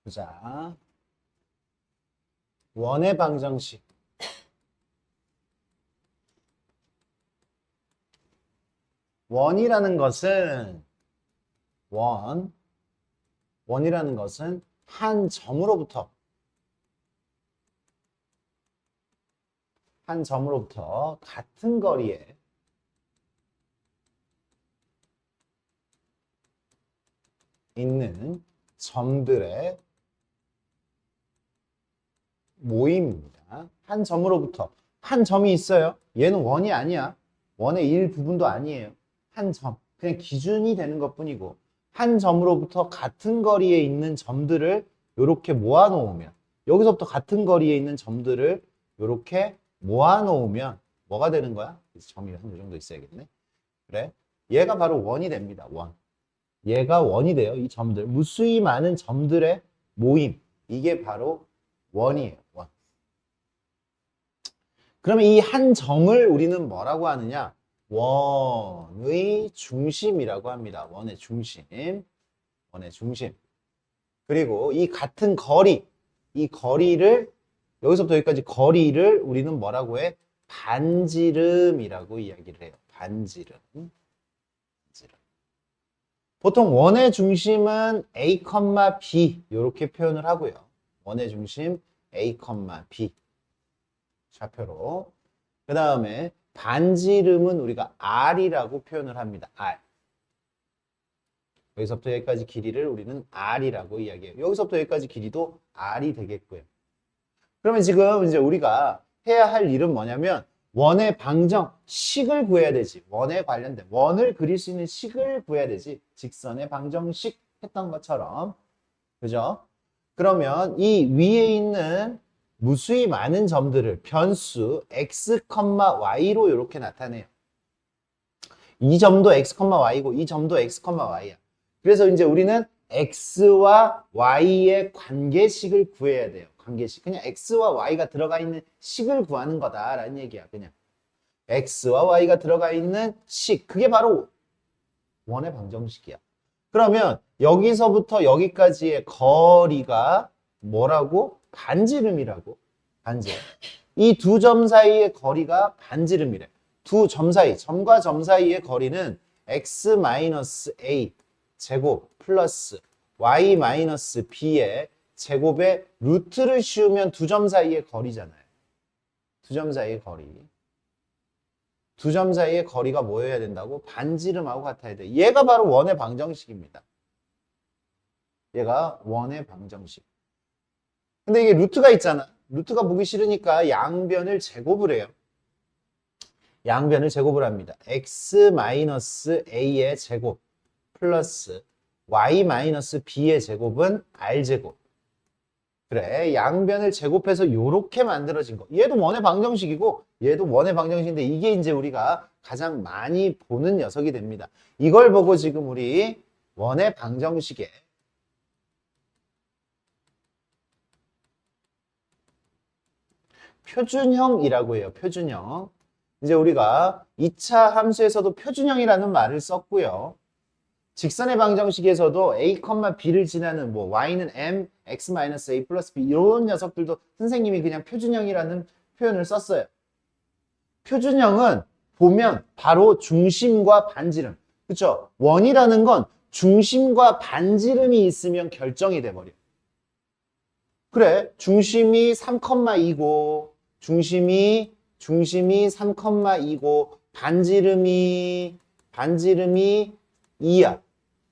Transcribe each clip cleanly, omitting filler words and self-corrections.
보자. 원의 방정식. 원이라는 것은 원이라는 것은 한 점으로부터 같은 거리에 있는 점들의 모임입니다. 한 점으로부터 한 점이 있어요. 얘는 원이 아니야. 원의 일부분도 아니에요. 한 점. 그냥 기준이 되는 것뿐이고 한 점으로부터 같은 거리에 있는 점들을 이렇게 모아놓으면 여기서부터 같은 거리에 있는 점들을 이렇게 모아놓으면 뭐가 되는 거야? 점이 한 이 정도 있어야겠네. 그래? 얘가 바로 원이 됩니다. 원. 얘가 원이 돼요. 이 점들. 무수히 많은 점들의 모임. 이게 바로 원이에요. 원. 그러면 이 한 점을 우리는 뭐라고 하느냐? 원의 중심이라고 합니다. 원의 중심. 원의 중심. 그리고 이 같은 거리, 이 거리를 여기서부터 여기까지 거리를 우리는 뭐라고 해? 반지름이라고 이야기를 해요. 반지름. 보통 원의 중심은 A, B 이렇게 표현을 하고요. 원의 중심 A, B 좌표로. 그 다음에 반지름은 우리가 R이라고 표현을 합니다. R. 여기서부터 여기까지 길이를 우리는 R이라고 이야기해요. 여기서부터 여기까지 길이도 R이 되겠고요. 그러면 지금 이제 우리가 해야 할 일은 뭐냐면 원의 방정식을 구해야 되지. 원에 관련된 원을 그릴 수 있는 식을 구해야 되지. 직선의 방정식 했던 것처럼. 그죠? 그러면 이 위에 있는 무수히 많은 점들을 변수 x, y로 이렇게 나타내요. 이 점도 x, y고 이 점도 x, y야. 그래서 이제 우리는 x와 y의 관계식을 구해야 돼요. 관계식. 그냥 x와 y가 들어가 있는 식을 구하는 거다라는 얘기야. 그냥 x와 y가 들어가 있는 식. 그게 바로 원의 방정식이야. 그러면 여기서부터 여기까지의 거리가 뭐라고? 반지름이라고. 반지름. 이 두 점 사이의 거리가 반지름이래. 두 점 사이, 점과 점 사이의 거리는 x-a 제곱 플러스 y-b의 제곱의 루트를 씌우면 두 점 사이의 거리잖아요. 두 점 사이의 거리. 두 점 사이의 거리가 뭐여야 된다고? 반지름하고 같아야 돼. 얘가 바로 원의 방정식입니다. 얘가 원의 방정식. 근데 이게 루트가 있잖아. 루트가 보기 싫으니까 양변을 제곱을 해요. 양변을 제곱을 합니다. x-a의 제곱 플러스 y-b의 제곱은 r제곱. 그래, 양변을 제곱해서 이렇게 만들어진 거. 얘도 원의 방정식이고 얘도 원의 방정식인데 이게 이제 우리가 가장 많이 보는 녀석이 됩니다. 이걸 보고 지금 우리 원의 방정식에 표준형이라고 해요. 표준형. 이제 우리가 2차 함수에서도 표준형이라는 말을 썼고요. 직선의 방정식에서도 a, b를 지나는 뭐 y는 m, x-a 플러스 b 이런 녀석들도 선생님이 그냥 표준형이라는 표현을 썼어요. 표준형은 보면 바로 중심과 반지름. 그렇죠? 원이라는 건 중심과 반지름이 있으면 결정이 돼버려. 그래, 중심이 3,2고 중심이 3,2고 반지름이 2야.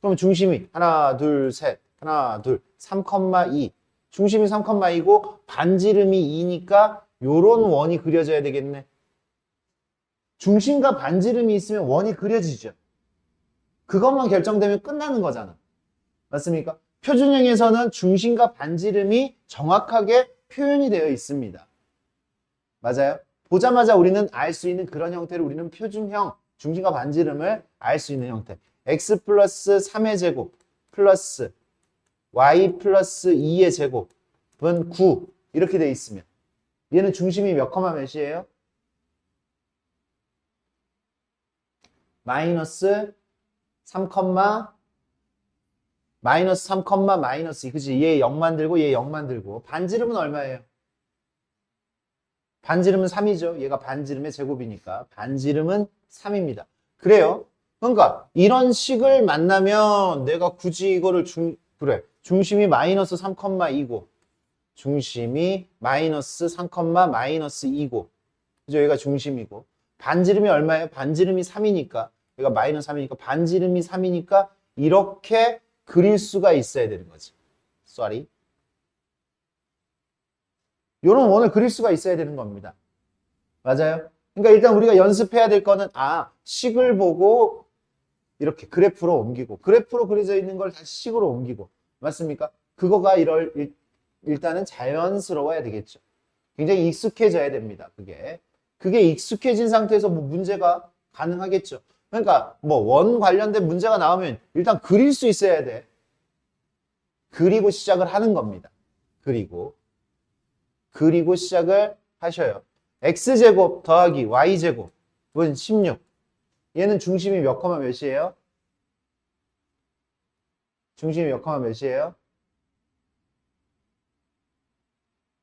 그럼 중심이 하나, 둘, 셋, 하나, 둘, 3,2. 중심이 3,2고 반지름이 2니까 요런 원이 그려져야 되겠네. 중심과 반지름이 있으면 원이 그려지죠. 그것만 결정되면 끝나는 거잖아. 맞습니까? 표준형에서는 중심과 반지름이 정확하게 표현이 되어 있습니다. 맞아요? 보자마자 우리는 알 수 있는 그런 형태를 우리는 표준형, 중심과 반지름을 알 수 있는 형태. x 플러스 3의 제곱 플러스 y 플러스 2의 제곱은 9 이렇게 되어 있으면 얘는 중심이 몇 컴마 몇이에요? 마이너스 3, 마이너스 3, 마이너스 2. 그치? 얘 0만 들고 얘 0만 들고. 반지름은 얼마예요? 반지름은 3이죠. 얘가 반지름의 제곱이니까. 반지름은 3입니다. 그래요. 그러니까 이런 식을 만나면 내가 굳이 이거를 그래. 중심이 마이너스 3, 2고 중심이 마이너스 3, 마이너스 2고 그죠? 여기가 중심이고 반지름이 얼마예요? 반지름이 3이니까 여기가 마이너스 3이니까 반지름이 3이니까 이렇게 그릴 수가 있어야 되는 거지. sorry. 요런 원을 그릴 수가 있어야 되는 겁니다. 맞아요? 그러니까 일단 우리가 연습해야 될 거는 식을 보고 이렇게 그래프로 옮기고 그래프로 그려져 있는 걸 다시 식으로 옮기고 맞습니까? 그거가 일단은 자연스러워야 되겠죠. 굉장히 익숙해져야 됩니다. 그게 익숙해진 상태에서 뭐 문제가 가능하겠죠. 그러니까 뭐 원 관련된 문제가 나오면 일단 그릴 수 있어야 돼. 그리고 시작을 하는 겁니다. 그리고 시작을 하셔요. x제곱 더하기 y제곱은 16. 얘는 중심이 몇 컴마 몇이에요? 중심이 몇 컴마 몇이에요?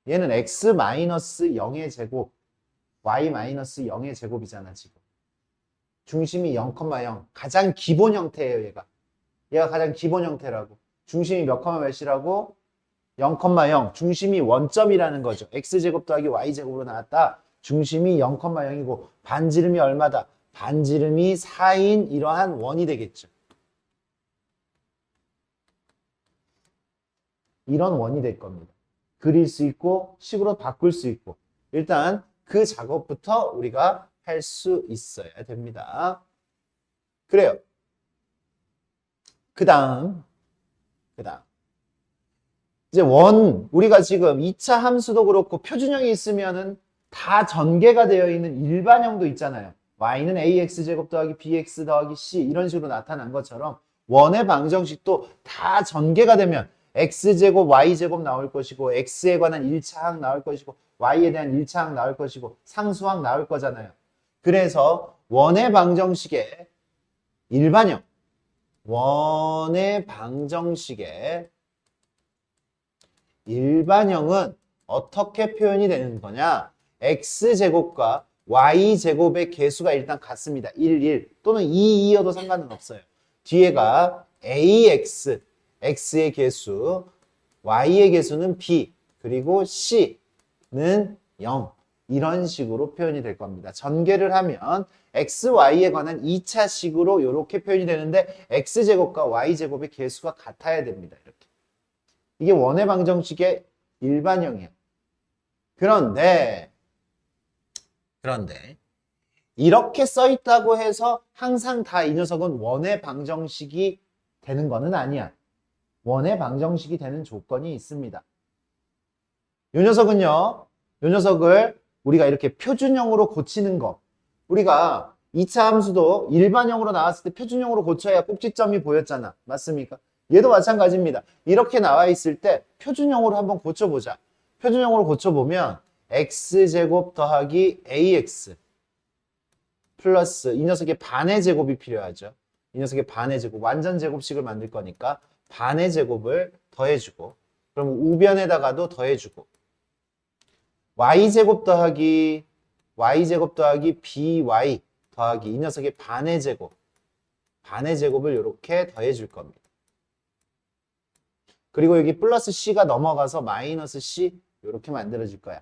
얘는 x-0의 제곱, y-0의 제곱이잖아, 지금. 중심이 0,0. 가장 기본 형태예요, 얘가. 얘가 가장 기본 형태라고. 중심이 몇 컴마 몇이라고? 0,0. 중심이 원점이라는 거죠. x제곱 더하기 y제곱으로 나왔다. 중심이 0,0이고 반지름이 얼마다? 반지름이 4인 이러한 원이 되겠죠. 이런 원이 될 겁니다. 그릴 수 있고 식으로 바꿀 수 있고 일단 그 작업부터 우리가 할 수 있어야 됩니다. 그래요. 그 다음 이제 우리가 지금 2차 함수도 그렇고 표준형이 있으면은 다 전개가 되어 있는 일반형도 있잖아요. y는 ax제곱 더하기 bx 더하기 c 이런 식으로 나타난 것처럼 원의 방정식도 다 전개가 되면 x제곱 y제곱 나올 것이고 x에 관한 1차항 나올 것이고 y에 대한 1차항 나올 것이고 상수항 나올 거잖아요. 그래서 원의 방정식의 일반형 원의 방정식의 일반형은 어떻게 표현이 되는 거냐? x제곱과 y제곱의 개수가 일단 같습니다. 1, 1 또는 2, 2여도 상관은 없어요. 뒤에가 ax, x의 개수, y의 개수는 b, 그리고 c는 0. 이런 식으로 표현이 될 겁니다. 전개를 하면 x, y에 관한 2차식으로 이렇게 표현이 되는데 x제곱과 y제곱의 개수가 같아야 됩니다. 이렇게. 이게 원의 방정식의 일반형이에요. 그런데 이렇게 써 있다고 해서 항상 다 이 녀석은 원의 방정식이 되는 거는 아니야. 원의 방정식이 되는 조건이 있습니다. 이 녀석을 우리가 이렇게 표준형으로 고치는 거. 우리가 2차 함수도 일반형으로 나왔을 때 표준형으로 고쳐야 꼭지점이 보였잖아. 맞습니까? 얘도 마찬가지입니다. 이렇게 나와 있을 때 표준형으로 한번 고쳐보자. 표준형으로 고쳐보면 x제곱 더하기 ax 플러스 이 녀석의 반의 제곱이 필요하죠. 이 녀석의 반의 제곱, 완전 제곱식을 만들 거니까 반의 제곱을 더해주고 그럼 우변에다가도 더해주고 y제곱 더하기 by 더하기 이 녀석의 반의 제곱을 이렇게 더해줄 겁니다. 그리고 여기 플러스 c가 넘어가서 마이너스 c 이렇게 만들어질 거야.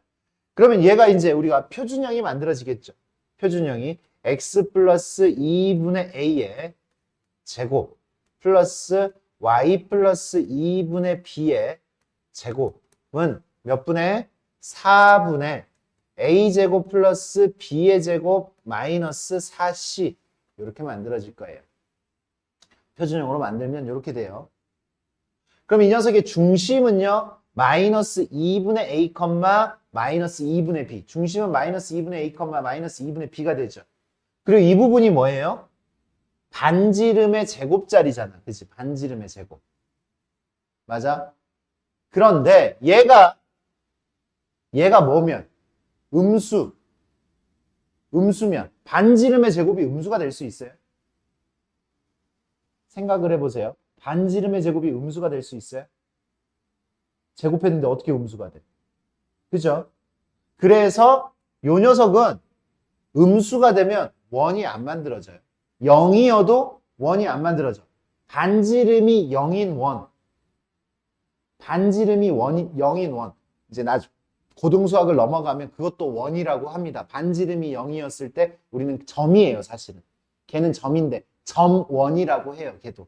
그러면 얘가 이제 우리가 표준형이 만들어지겠죠. 표준형이 x 플러스 2분의 a의 제곱 플러스 y 플러스 2분의 b의 제곱은 몇 분의 4분의 a제곱 플러스 b의 제곱 마이너스 4c 이렇게 만들어질 거예요. 표준형으로 만들면 이렇게 돼요. 그럼 이 녀석의 중심은요. 마이너스 2분의 a, 마이너스 2분의 b. 중심은 마이너스 2분의 a, 마이너스 2분의 b가 되죠. 그리고 이 부분이 뭐예요? 반지름의 제곱자리잖아. 그치? 반지름의 제곱. 맞아? 그런데 얘가 뭐면? 음수면 반지름의 제곱이 음수가 될 수 있어요? 생각을 해보세요. 반지름의 제곱이 음수가 될 수 있어요? 제곱했는데 어떻게 음수가 돼? 그죠? 그래서 요 녀석은 음수가 되면 원이 안 만들어져요. 0이어도 원이 안 만들어져. 반지름이 0인 원. 반지름이 0인 원. 이제 고등수학을 넘어가면 그것도 원이라고 합니다. 반지름이 0이었을 때 우리는 점이에요, 사실은. 걔는 점인데 점원이라고 해요, 걔도.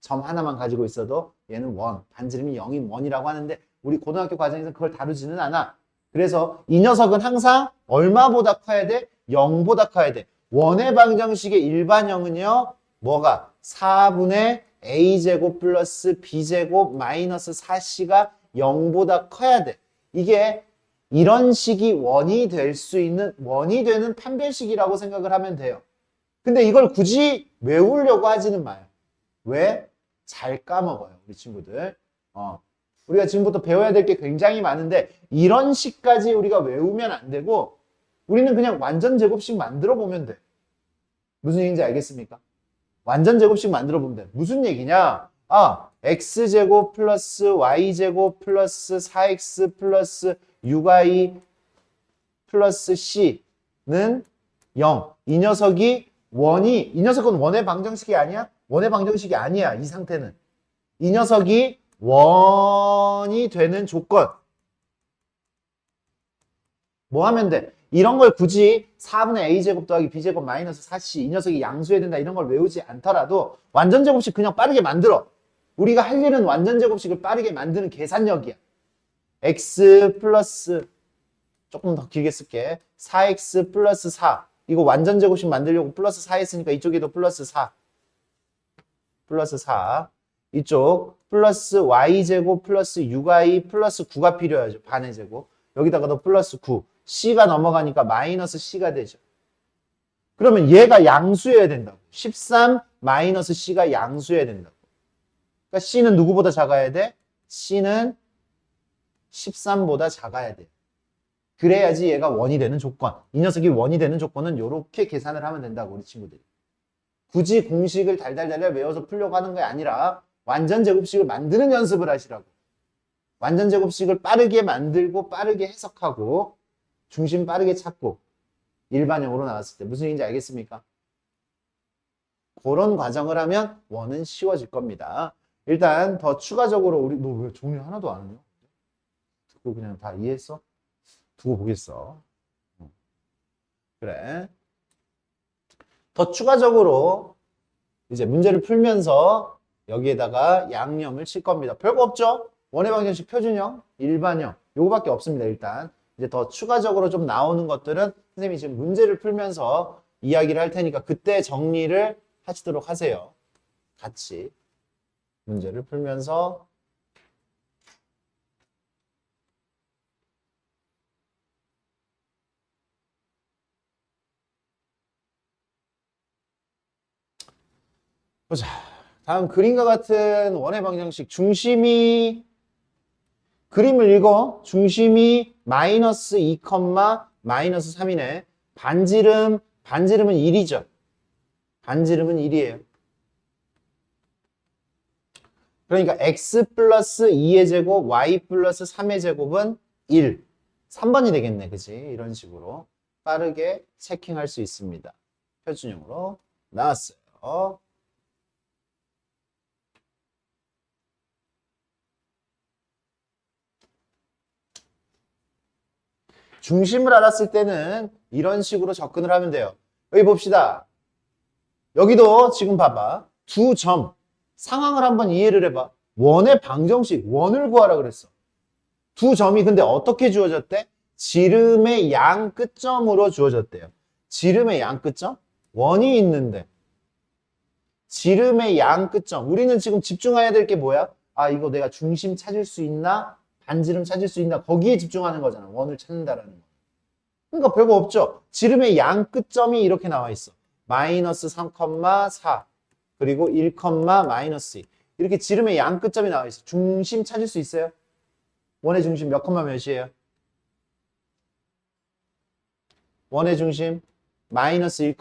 점 하나만 가지고 있어도 얘는 원, 반지름이 0인 원이라고 하는데 우리 고등학교 과정에서 그걸 다루지는 않아. 그래서 이 녀석은 항상 얼마보다 커야 돼? 0보다 커야 돼. 원의 방정식의 일반형은요. 뭐가? 4분의 a제곱 플러스 b제곱 마이너스 4c가 0보다 커야 돼. 이게 이런 식이 원이 될 수 있는 원이 되는 판별식이라고 생각을 하면 돼요. 근데 이걸 굳이 외우려고 하지는 마요. 왜? 잘 까먹어요, 우리 친구들. 우리가 지금부터 배워야 될 게 굉장히 많은데 이런 식까지 우리가 외우면 안 되고 우리는 그냥 완전 제곱식 만들어 보면 돼. 무슨 얘기인지 알겠습니까? 완전 제곱식 만들어 보면 돼. 무슨 얘기냐? x제곱 플러스 y제곱 플러스 4x 플러스 6y 플러스 c는 0. 이 녀석은 원의 방정식이 아니야? 원의 방정식이 아니야, 이 상태는. 이 녀석이 원이 되는 조건. 뭐 하면 돼? 이런 걸 굳이 4분의 a제곱 더하기 b제곱 마이너스 4c 이 녀석이 양수해야 된다 이런 걸 외우지 않더라도 완전 제곱식 그냥 빠르게 만들어. 우리가 할 일은 완전 제곱식을 빠르게 만드는 계산력이야. x 플러스 조금 더 길게 쓸게. 4x 플러스 4 이거 완전 제곱식 만들려고 플러스 4 했으니까 이쪽에도 플러스 4 플러스 4 이쪽 플러스 y제곱 플러스 6y 플러스 9가 필요하죠. 반의 제곱. 여기다가도 플러스 9. c가 넘어가니까 마이너스 c가 되죠. 그러면 얘가 양수해야 된다고. 13 마이너스 c가 양수해야 된다고. 그러니까 c는 누구보다 작아야 돼? c는 13보다 작아야 돼. 그래야지 얘가 원이 되는 조건. 이 녀석이 원이 되는 조건은 이렇게 계산을 하면 된다고, 우리 친구들이. 굳이 공식을 달달달 외워서 풀려고 하는 게 아니라 완전 제곱식을 만드는 연습을 하시라고. 완전 제곱식을 빠르게 만들고 빠르게 해석하고 중심 빠르게 찾고 일반형으로 나왔을 때 무슨 얘기인지 알겠습니까? 그런 과정을 하면 원은 쉬워질 겁니다. 일단 더 추가적으로 너 왜 종류 하나도 안 하냐? 듣고 그냥 다 이해했어? 두고 보겠어. 그래. 더 추가적으로 이제 문제를 풀면서 여기에다가 양념을 칠 겁니다. 별거 없죠? 원의 방정식 표준형, 일반형 요거밖에 없습니다. 일단 이제 더 추가적으로 좀 나오는 것들은 선생님이 지금 문제를 풀면서 이야기를 할 테니까 그때 정리를 하시도록 하세요. 같이 문제를 풀면서 보자. 다음 그림과 같은 원의 방정식 중심이 그림을 읽어. 중심이 마이너스 2, 마이너스 3이네. 반지름은 1이죠. 반지름은 1이에요. 그러니까 x 플러스 2의 제곱, y 플러스 3의 제곱은 1. 3번이 되겠네. 그치? 이런 식으로 빠르게 체킹할 수 있습니다. 표준형으로 나왔어요. 중심을 알았을 때는 이런 식으로 접근을 하면 돼요. 여기 봅시다. 여기도 지금 봐봐. 두 점. 상황을 한번 이해를 해봐. 원의 방정식, 원을 구하라 그랬어. 두 점이 근데 어떻게 주어졌대? 지름의 양 끝점으로 주어졌대요. 지름의 양 끝점? 원이 있는데. 지름의 양 끝점. 우리는 지금 집중해야 될 게 뭐야? 이거 내가 중심 찾을 수 있나? 반지름 찾을 수 있나? 거기에 집중하는 거잖아. 원을 찾는다라는 거. 그러니까 별거 없죠. 지름의 양 끝점이 이렇게 나와 있어. 마이너스 3,4 그리고 1, 마이너스 2 이렇게 지름의 양 끝점이 나와 있어. 중심 찾을 수 있어요? 원의 중심 몇 컴마 몇이에요? 원의 중심 마이너스 1,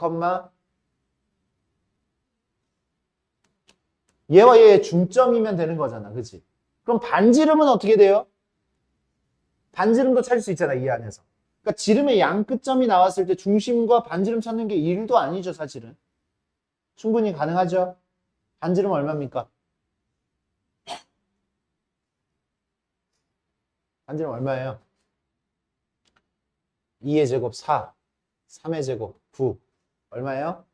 얘와 얘의 중점이면 되는 거잖아. 그치? 그럼 반지름은 어떻게 돼요? 반지름도 찾을 수 있잖아, 이 안에서. 그러니까 지름의 양 끝점이 나왔을 때 중심과 반지름 찾는 게 일도 아니죠, 사실은. 충분히 가능하죠? 반지름 얼마입니까? 반지름 얼마예요? 2의 제곱 4, 3의 제곱 9. 얼마예요?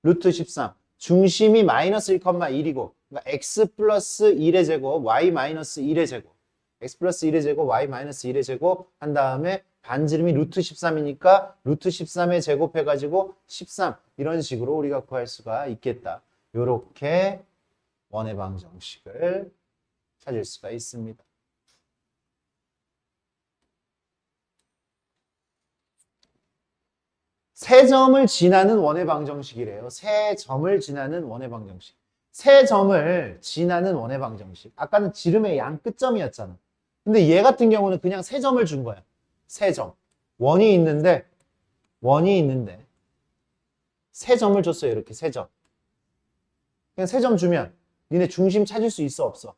루트 13. 중심이 마이너스 1,1이고, 그러니까 x 플러스 1의 제곱, y 마이너스 1의 제곱. x 플러스 1의 제곱, y 마이너스 1의 제곱 한 다음에 반지름이 루트 13이니까 루트 13의 제곱 해가지고 13. 이런 식으로 우리가 구할 수가 있겠다. 요렇게 원의 방정식을 찾을 수가 있습니다. 세 점을 지나는 원의 방정식이래요. 세 점을 지나는 원의 방정식. 세 점을 지나는 원의 방정식. 아까는 지름의 양 끝점이었잖아. 근데 얘 같은 경우는 그냥 세 점을 준 거야. 세 점. 원이 있는데 세 점을 줬어요. 이렇게 세 점. 그냥 세 점 주면 니네 중심 찾을 수 있어 없어?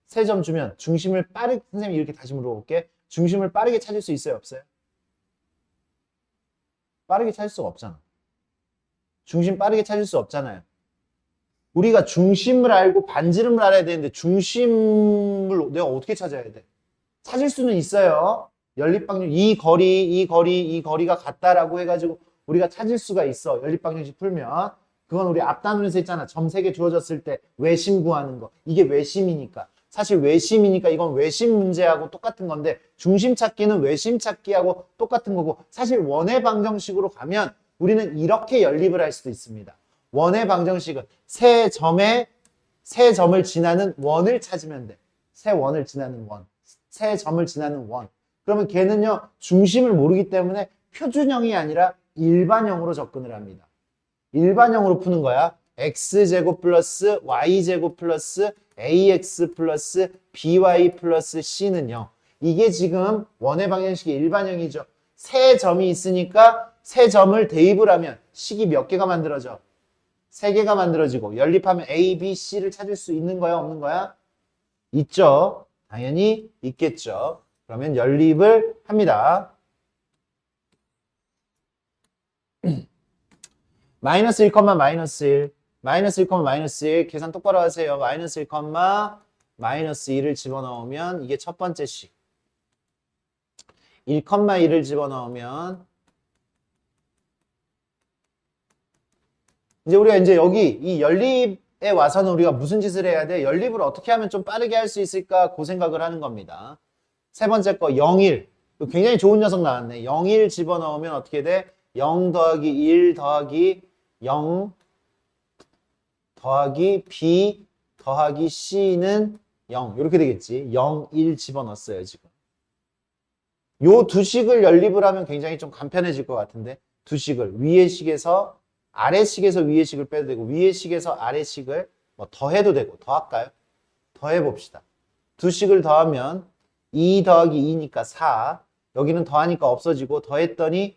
세 점 주면 중심을 빠르게, 선생님이 이렇게 다시 물어볼게. 중심을 빠르게 찾을 수 있어요 없어요? 빠르게 찾을 수가 없잖아. 중심 빠르게 찾을 수 없잖아요. 우리가 중심을 알고 반지름을 알아야 되는데 중심을 내가 어떻게 찾아야 돼? 찾을 수는 있어요. 연립방정 이 거리가 같다라고 해가지고 우리가 찾을 수가 있어. 연립방정식 풀면. 그건 우리 앞단원에서 했잖아. 점 3개 주어졌을 때 외심 구하는 거. 이게 외심이니까. 사실 외심이니까 이건 외심 문제하고 똑같은 건데 중심 찾기는 외심 찾기하고 똑같은 거고 사실 원의 방정식으로 가면 우리는 이렇게 연립을 할 수도 있습니다. 원의 방정식은 세 점을 지나는 원을 찾으면 돼. 세 원을 지나는 원. 세 점을 지나는 원. 그러면 걔는요 중심을 모르기 때문에 표준형이 아니라 일반형으로 접근을 합니다. 일반형으로 푸는 거야. x제곱 플러스 y제곱 플러스 ax 플러스 by 플러스 c는 0. 이게 지금 원의 방정식의 일반형이죠. 세 점이 있으니까 세 점을 대입을 하면 식이 몇 개가 만들어져? 세 개가 만들어지고 연립하면 a, b, c를 찾을 수 있는 거야 없는 거야? 있죠. 당연히 있겠죠. 그러면 연립을 합니다. 마이너스 1, 마이너스 1, 마이너스 1, 마이너스 1 계산 똑바로 하세요. 마이너스 1, 마이너스 1을 집어넣으면 이게 첫 번째 식. 1, 1을 집어넣으면 이제 우리가 이제 여기 이 연립에 와서는 우리가 무슨 짓을 해야 돼? 연립을 어떻게 하면 좀 빠르게 할 수 있을까? 그 생각을 하는 겁니다. 세 번째 거 0, 1. 굉장히 좋은 녀석 나왔네. 0, 1 집어넣으면 어떻게 돼? 0 더하기 1 더하기 0 더하기 b 더하기 c는 0 이렇게 되겠지. 0, 1 집어넣었어요 지금. 요 두 식을 연립을 하면 굉장히 좀 간편해질 것 같은데 두 식을 위의 식에서 아래 식에서 위의 식을 빼도 되고 위의 식에서 아래 식을 뭐 더해도 되고 더 할까요? 더해봅시다. 두 식을 더하면 2 더하기 2니까 4 여기는 더하니까 없어지고 더했더니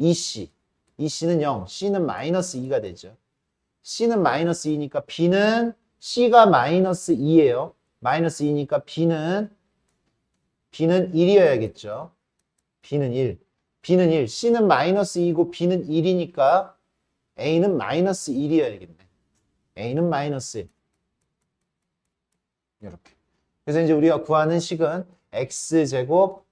2c 2c는 0 c는 마이너스 2가 되죠. c는 마이너스 2니까 b는 c가 마이너스 2예요. 마이너스 2니까 b는 1이어야겠죠. b는 1. b는 1. c는 마이너스 2고 b는 1이니까 a는 마이너스 1이어야겠네. a는 마이너스 1. 이렇게. 그래서 이제 우리가 구하는 식은 x제곱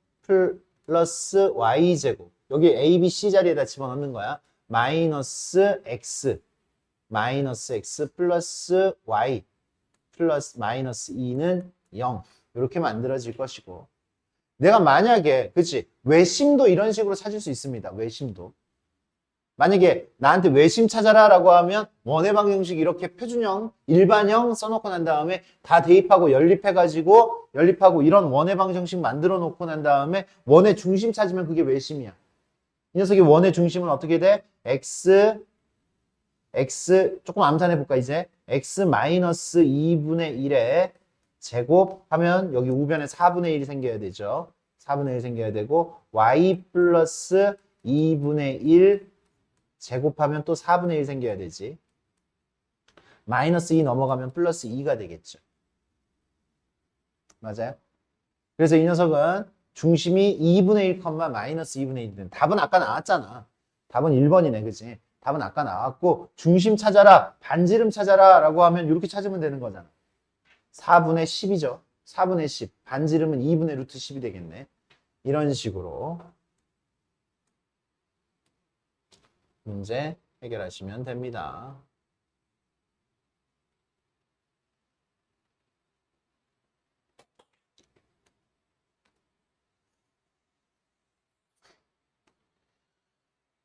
플러스 y제곱. 여기 a, b, c 자리에다 집어넣는 거야. 마이너스 x 플러스 y 플러스 마이너스 2는 0 이렇게 만들어질 것이고 내가 만약에 그치 외심도 이런 식으로 찾을 수 있습니다. 외심도 만약에 나한테 외심 찾아라 라고 하면 원의 방정식 이렇게 표준형 일반형 써놓고 난 다음에 다 대입하고 연립하고 이런 원의 방정식 만들어 놓고 난 다음에 원의 중심 찾으면 그게 외심이야. 이 녀석의 원의 중심은 어떻게 돼? x 조금 암산해 볼까 이제 x 마이너스 2분의 1에 제곱하면 여기 우변에 4분의 1이 생겨야 되죠. 4분의 1 생겨야 되고 y 플러스 2분의 1 제곱하면 또 4분의 1 생겨야 되지. 마이너스 2 넘어가면 플러스 2가 되겠죠. 맞아요? 그래서 이 녀석은 중심이 2분의 1, 마이너스 2분의 1이든 답은 아까 나왔잖아. 답은 1번이네, 그치? 답은 아까 나왔고 중심 찾아라, 반지름 찾아라 라고 하면 이렇게 찾으면 되는 거잖아. 4분의 10이죠. 4분의 10. 반지름은 2분의 루트 10이 되겠네. 이런 식으로 문제 해결하시면 됩니다.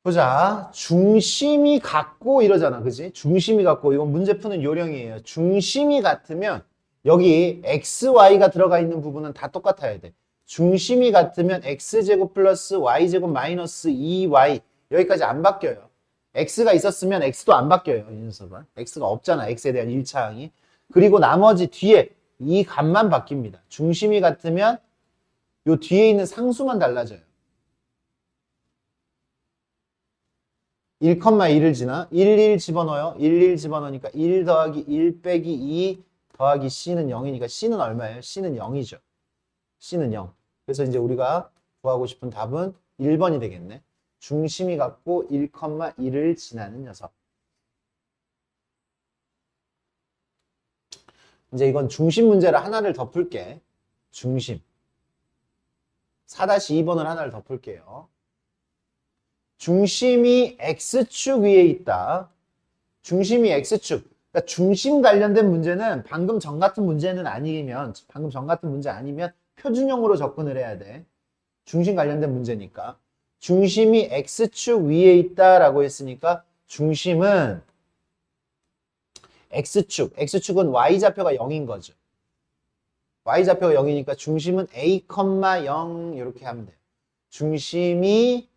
보자. 중심이 같고 이러잖아. 그지? 중심이 같고 이건 문제 푸는 요령이에요. 중심이 같으면 여기 xy가 들어가 있는 부분은 다 똑같아야 돼. 중심이 같으면 x제곱 플러스 y제곱 마이너스 2y 여기까지 안 바뀌어요. x가 있었으면 x도 안 바뀌어요. 이 녀석은. x가 없잖아. x에 대한 1차항이. 그리고 나머지 뒤에 이 값만 바뀝니다. 중심이 같으면 요 뒤에 있는 상수만 달라져요. 1,1을 지나 1 집어넣어요. 1 집어넣으니까 1 더하기 1 빼기 2 더하기 c는 0이니까 c는 얼마예요? c는 0이죠. c는 0. 그래서 이제 우리가 구하고 싶은 답은 1번이 되겠네. 중심이 같고 1,1을 지나는 녀석. 이제 이건 중심 문제를 하나를 더 풀게. 중심. 4-2번을 하나를 더 풀게요. 중심이 x축 위에 있다. 중심이 x축. 그러니까 중심 관련된 문제는 방금 전 같은 문제는 아니면 방금 전 같은 문제 아니면 표준형으로 접근을 해야 돼. 중심 관련된 문제니까. 중심이 x축 위에 있다라고 했으니까 중심은 x축. x축은 y좌표가 0인 거죠. y좌표가 0이니까 중심은 a, 0 이렇게 하면 돼요. 중심이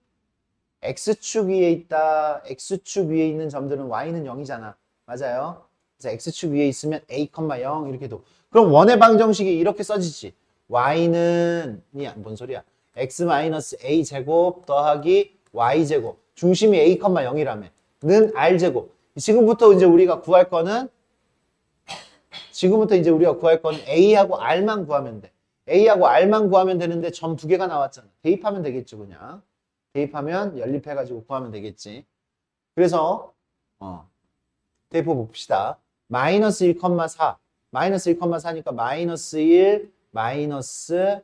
x축 위에 있다. x축 위에 있는 점들은 y는 0이잖아. 맞아요? 그래서 x축 위에 있으면 a, 0 이렇게 도. 그럼 원의 방정식이 이렇게 써지지. y는 뭔 소리야? x-a 제곱 더하기 y 제곱. 중심이 a, 0이라며. 는 r 제곱. 지금부터 이제 우리가 구할 거는 a하고 r만 구하면 돼. a하고 r만 구하면 되는데 점 두 개가 나왔잖아. 대입하면 되겠죠, 그냥. 대입하면 연립해가지고 구하면 되겠지. 그래서 대입해 봅시다. 마이너스 1,4 마이너스 1,4니까 마이너스 1 마이너스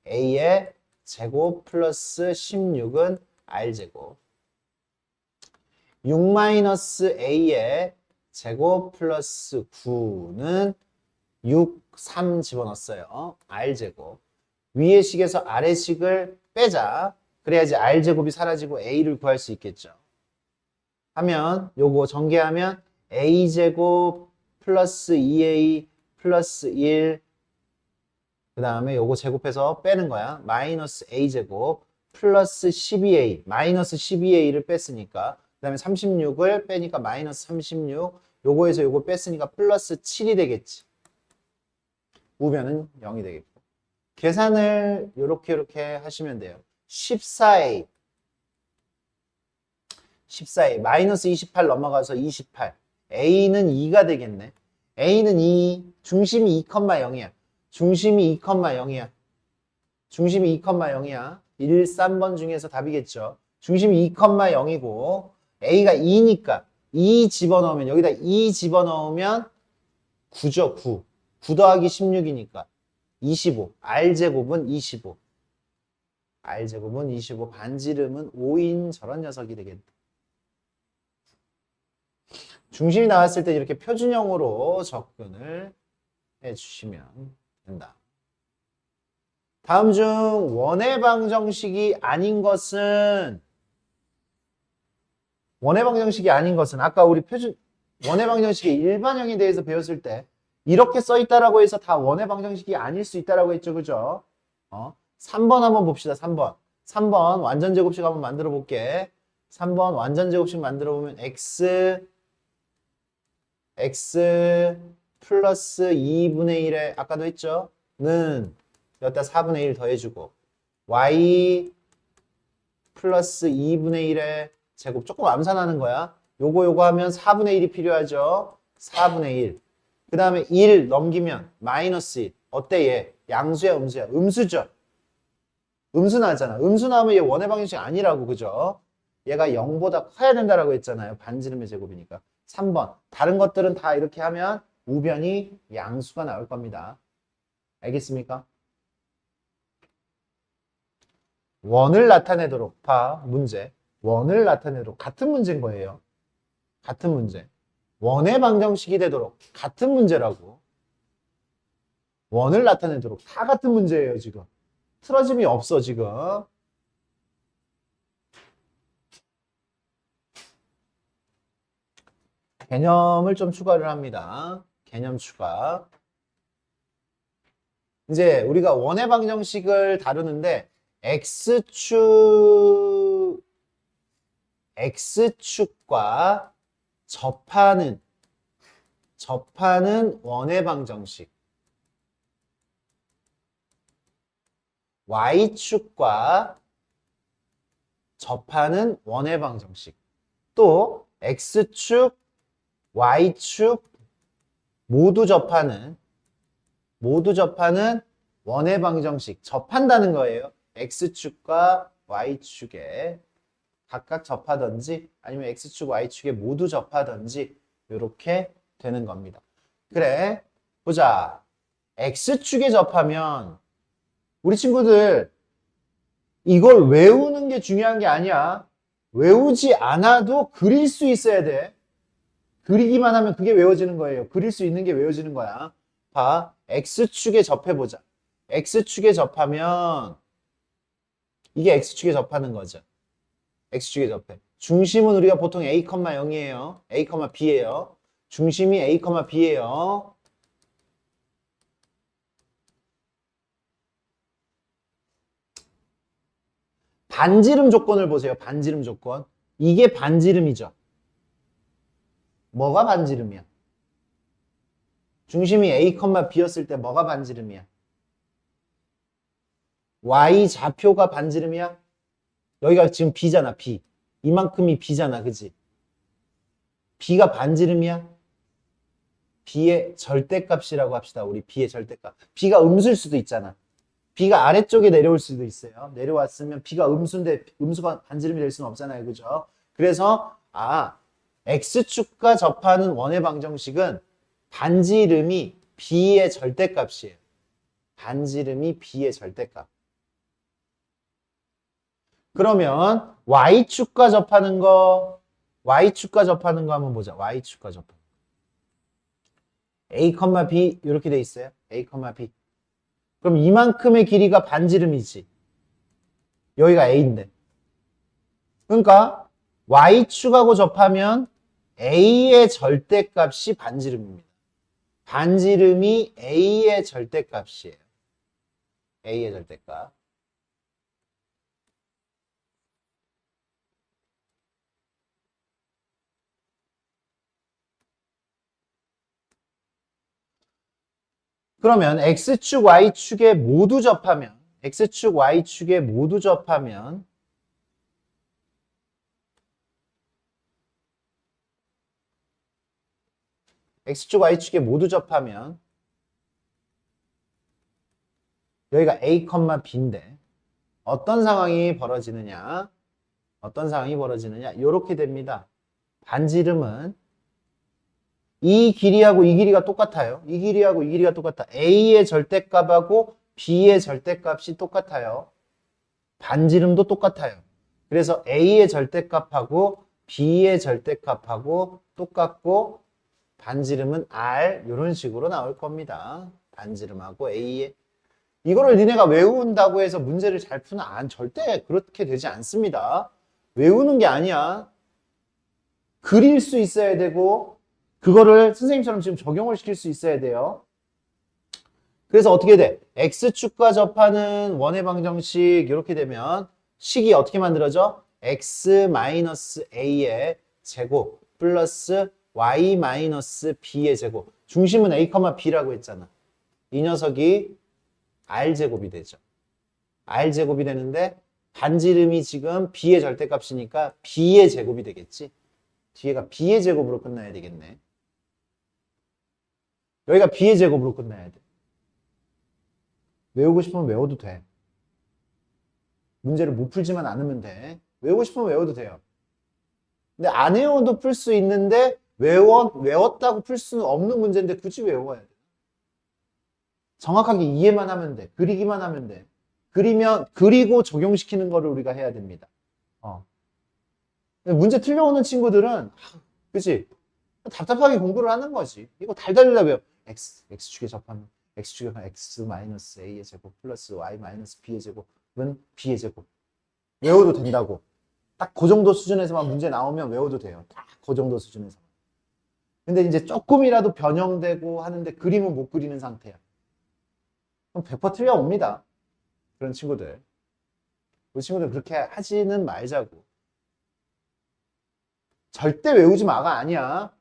a의 제곱 플러스 16은 r제곱 6 마이너스 a의 제곱 플러스 9는 6, 3 집어넣었어요. r제곱 위의 식에서 아래 식을 빼자. 그래야지 r제곱이 사라지고 a를 구할 수 있겠죠. 하면 요거 전개하면 a제곱 플러스 2a 플러스 1 그 다음에 요거 제곱해서 빼는 거야. 마이너스 a제곱 플러스 12a 마이너스 12a를 뺐으니까 그 다음에 36을 빼니까 마이너스 36 요거에서 요거 뺐으니까 플러스 7이 되겠지. 우변은 0이 되겠고 계산을 요렇게 하시면 돼요. 14a 마이너스 28 넘어가서 28 a는 2가 되겠네. a는 2 중심이 2,0이야. 중심이 2,0이야. 중심이 2,0이야. 1, 3번 중에서 답이겠죠. 중심이 2,0이고 a가 2니까 2 집어넣으면 여기다 2 집어넣으면 9죠. 9 더하기 16이니까 25 r제곱은 25 r제곱은 25 반지름은 5인 저런 녀석이 되겠다. 중심이 나왔을 때 이렇게 표준형으로 접근을 해주시면 된다. 다음 중 원의 방정식이 아닌 것은 아까 우리 원의 방정식의 일반형에 대해서 배웠을 때 이렇게 써 있다라고 해서 다 원의 방정식이 아닐 수 있다라고 했죠. 그죠? 3번 한번 봅시다. 3번 완전 제곱식 한번 만들어 볼게. 3번 완전 제곱식 만들어 보면 x 플러스 2분의 1에 아까도 했죠? 는 여기다 4분의 1 더해주고 y 플러스 2분의 1의 제곱 조금 암산하는 거야. 요거 하면 4분의 1이 필요하죠. 4분의 1. 그 다음에 1 넘기면 마이너스 1. 어때 얘? 양수야 음수야? 음수죠. 음수 나왔잖아. 음수 나오면 얘 원의 방정식 아니라고, 그죠? 얘가 0보다 커야 된다라고 했잖아요. 반지름의 제곱이니까. 3번. 다른 것들은 다 이렇게 하면 우변이 양수가 나올 겁니다. 알겠습니까? 원을 나타내도록 봐. 문제. 원을 나타내도록 같은 문제인 거예요. 같은 문제. 원의 방정식이 되도록 같은 문제라고. 원을 나타내도록 다 같은 문제예요, 지금. 틀어짐이 없어, 지금. 개념을 좀 추가를 합니다. 개념 추가. 이제 우리가 원의 방정식을 다루는데 X축과 접하는 원의 방정식, Y축과 접하는 원의 방정식, 또 X축, Y축 모두 접하는 원의 방정식, 접한다는 거예요. X축과 Y축에 각각 접하든지 아니면 X축, Y축에 모두 접하든지 이렇게 되는 겁니다. 그래, 보자. X축에 접하면 우리 친구들 이걸 외우는 게 중요한 게 아니야. 외우지 않아도 그릴 수 있어야 돼. 그리기만 하면 그게 외워지는 거예요. 그릴 수 있는 게 외워지는 거야. 봐. X축에 접해보자. X축에 접하면 이게 X축에 접하는 거죠. X축에 접해. 중심은 우리가 보통 A, 0이에요. A, B예요. 중심이 A, B예요. 반지름 조건을 보세요. 반지름 조건. 이게 반지름이죠. 뭐가 반지름이야? 중심이 A, B였을 때 뭐가 반지름이야? Y 좌표가 반지름이야? 여기가 지금 B잖아, B. 이만큼이 B잖아, 그치? B가 반지름이야? B의 절대값이라고 합시다. 우리 B의 절대값. B가 음수일 수도 있잖아. B가 아래쪽에 내려올 수도 있어요. 내려왔으면 B가 음수인데 음수가 반지름이 될 수는 없잖아요. 그죠? 그래서 X축과 접하는 원의 방정식은 반지름이 B의 절대값이에요. 반지름이 B의 절대값. 그러면 Y축과 접하는 거 한번 보자. Y축과 접하는 거. A, B 이렇게 돼 있어요. A, B. 그럼 이만큼의 길이가 반지름이지. 여기가 A인데. 그러니까 Y축하고 접하면 A의 절대값이 반지름입니다. 반지름이 A의 절대값이에요. A의 절대값. 그러면 X축, Y축에 모두 접하면 X축, Y축에 모두 접하면 X축, Y축에 모두 접하면 여기가 A, B인데 어떤 상황이 벌어지느냐? 이렇게 됩니다. 반지름은 이 길이하고 이 길이가 똑같아요. 이 길이하고 이 길이가 똑같아. A의 절대값하고 B의 절대값이 똑같아요. 반지름도 똑같아요. 그래서 A의 절대값하고 B의 절대값하고 똑같고 반지름은 R 이런 식으로 나올 겁니다. 반지름하고 A의 이거를 니네가 외운다고 해서 문제를 잘 푸는 절대 그렇게 되지 않습니다. 외우는 게 아니야. 그릴 수 있어야 되고 그거를 선생님처럼 지금 적용을 시킬 수 있어야 돼요. 그래서 어떻게 돼? X축과 접하는 원의 방정식 이렇게 되면 식이 어떻게 만들어져? X-A의 제곱 플러스 Y-B의 제곱. 중심은 A, B라고 했잖아. 이 녀석이 R제곱이 되죠. R제곱이 되는데 반지름이 지금 B의 절대값이니까 B의 제곱이 되겠지. 뒤에가 B의 제곱으로 끝나야 되겠네. 여기가 b의 제곱으로 끝나야 돼. 외우고 싶으면 외워도 돼. 문제를 못 풀지만 않으면 돼. 외우고 싶으면 외워도 돼요. 근데 안 외워도 풀 수 있는데 외웠다고 풀 수는 없는 문제인데 굳이 외워야 돼. 정확하게 이해만 하면 돼. 그리기만 하면 돼. 그리고 적용시키는 거를 우리가 해야 됩니다. 문제 틀려오는 친구들은, 그치? 답답하게 공부를 하는 거지. 이거 달달달달 외워. x축에 접하면, x축에 접하면 x 마이너스 a의 제곱 플러스 y 마이너스 b의 제곱은 b의 제곱. 외워도 된다고. 딱 그 정도 수준에서만 문제 나오면 외워도 돼요. 딱 그 정도 수준에서. 근데 이제 조금이라도 변형되고 하는데 그림은 못 그리는 상태야. 그럼 100% 틀려옵니다. 그런 친구들. 우리 친구들 그렇게 하지는 말자고. 절대 외우지 마가 아니야.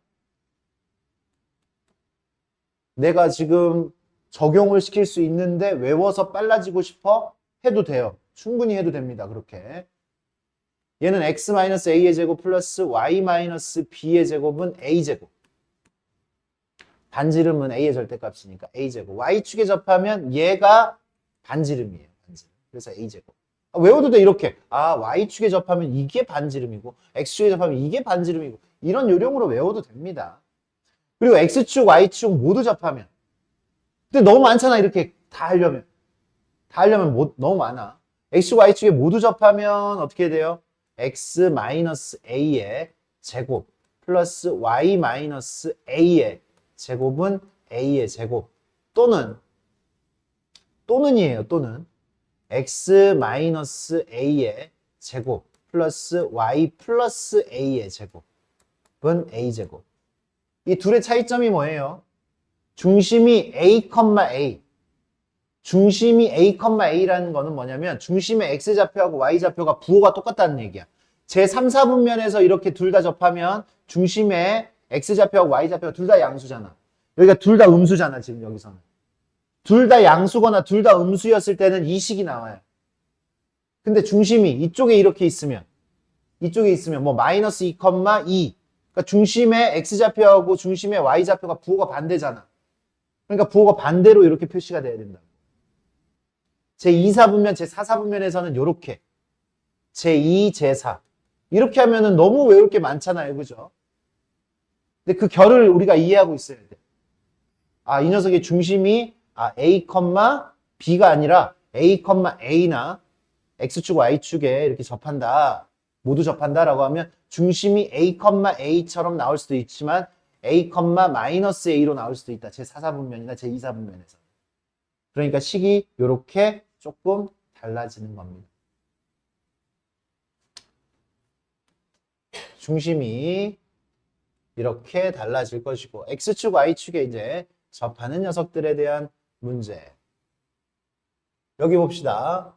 내가 지금 적용을 시킬 수 있는데 외워서 빨라지고 싶어? 해도 돼요. 충분히 해도 됩니다. 그렇게. 얘는 x-a의 제곱 플러스 y-b의 제곱은 a제곱. 반지름은 a의 절대값이니까 a제곱. y축에 접하면 얘가 반지름이에요. 반지름. 그래서 a제곱. 외워도 돼 이렇게. y축에 접하면 이게 반지름이고 x축에 접하면 이게 반지름이고 이런 요령으로 외워도 됩니다. 그리고 x축, y축 모두 접하면 근데 너무 많잖아 이렇게 다 하려면 너무 많아. x축, y축에 모두 접하면 어떻게 돼요? x-a의 제곱 플러스 y-a의 제곱은 a의 제곱 또는이에요. 또는 x-a의 제곱 플러스 y 플러스 a의 제곱은 a제곱. 이 둘의 차이점이 뭐예요? 중심이 a, 중심이 a, a라는 거는 뭐냐면 중심의 x좌표하고 y좌표가 부호가 똑같다는 얘기야. 제 3, 4분면에서 이렇게 둘 다 접하면 중심의 x좌표하고 y좌표가 둘 다 양수잖아. 여기가 둘 다 음수잖아. 지금 여기서는. 둘 다 양수거나 둘 다 음수였을 때는 이 식이 나와요. 근데 중심이 이쪽에 이렇게 있으면 뭐 마이너스 2, 2 그러니까 중심의 x좌표하고 중심의 y좌표가 부호가 반대잖아. 그러니까 부호가 반대로 이렇게 표시가 돼야 된다. 제2, 4분면, 제4, 4분면에서는 이렇게 제2, 제4 이렇게 하면은 너무 외울 게 많잖아요. 그죠? 근데 그 결을 우리가 이해하고 있어야 돼. 이 녀석의 중심이 a, b가 아니라 a, a나 x축, y축에 이렇게 접한다. 모두 접한다라고 하면 중심이 a, a처럼 나올 수도 있지만 a, 마이너스 a로 나올 수도 있다. 제4, 4분면이나 제2, 4분면에서. 그러니까 식이 이렇게 조금 달라지는 겁니다. 중심이 이렇게 달라질 것이고 x축, y축에 이제 접하는 녀석들에 대한 문제. 여기 봅시다.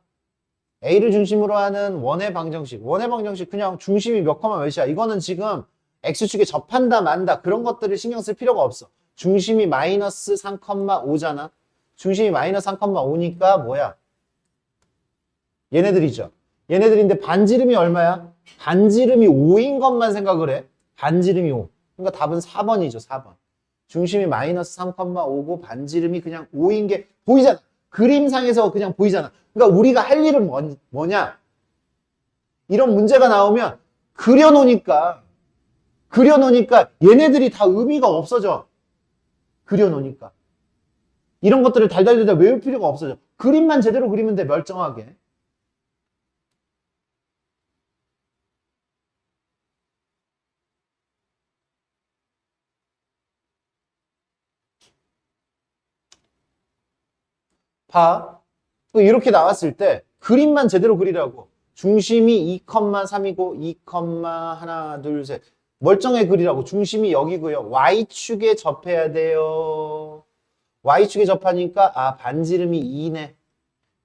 A를 중심으로 하는 원의 방정식. 원의 방정식 그냥 중심이 몇 컴마 몇이야. 이거는 지금 X축에 접한다 만다 그런 것들을 신경 쓸 필요가 없어. 중심이 마이너스 3,5잖아. 중심이 마이너스 3,5니까 뭐야? 얘네들이죠. 얘네들인데 반지름이 얼마야? 반지름이 5인 것만 생각을 해. 반지름이 5. 그러니까 답은 4번이죠. 4번. 중심이 마이너스 3,5고 반지름이 그냥 5인 게 보이잖아. 그림상에서 그냥 보이잖아. 그러니까 우리가 할 일은 뭐냐? 이런 문제가 나오면 그려놓으니까 얘네들이 다 의미가 없어져. 그려놓으니까. 이런 것들을 달달달달 외울 필요가 없어져. 그림만 제대로 그리면 돼. 멀쩡하게. 봐. 이렇게 나왔을 때 그림만 제대로 그리라고. 중심이 2,3이고 2, 하나, 둘, 셋. 멀쩡하게 그리라고. 중심이 여기고요. Y축에 접해야 돼요. Y축에 접하니까 반지름이 2네.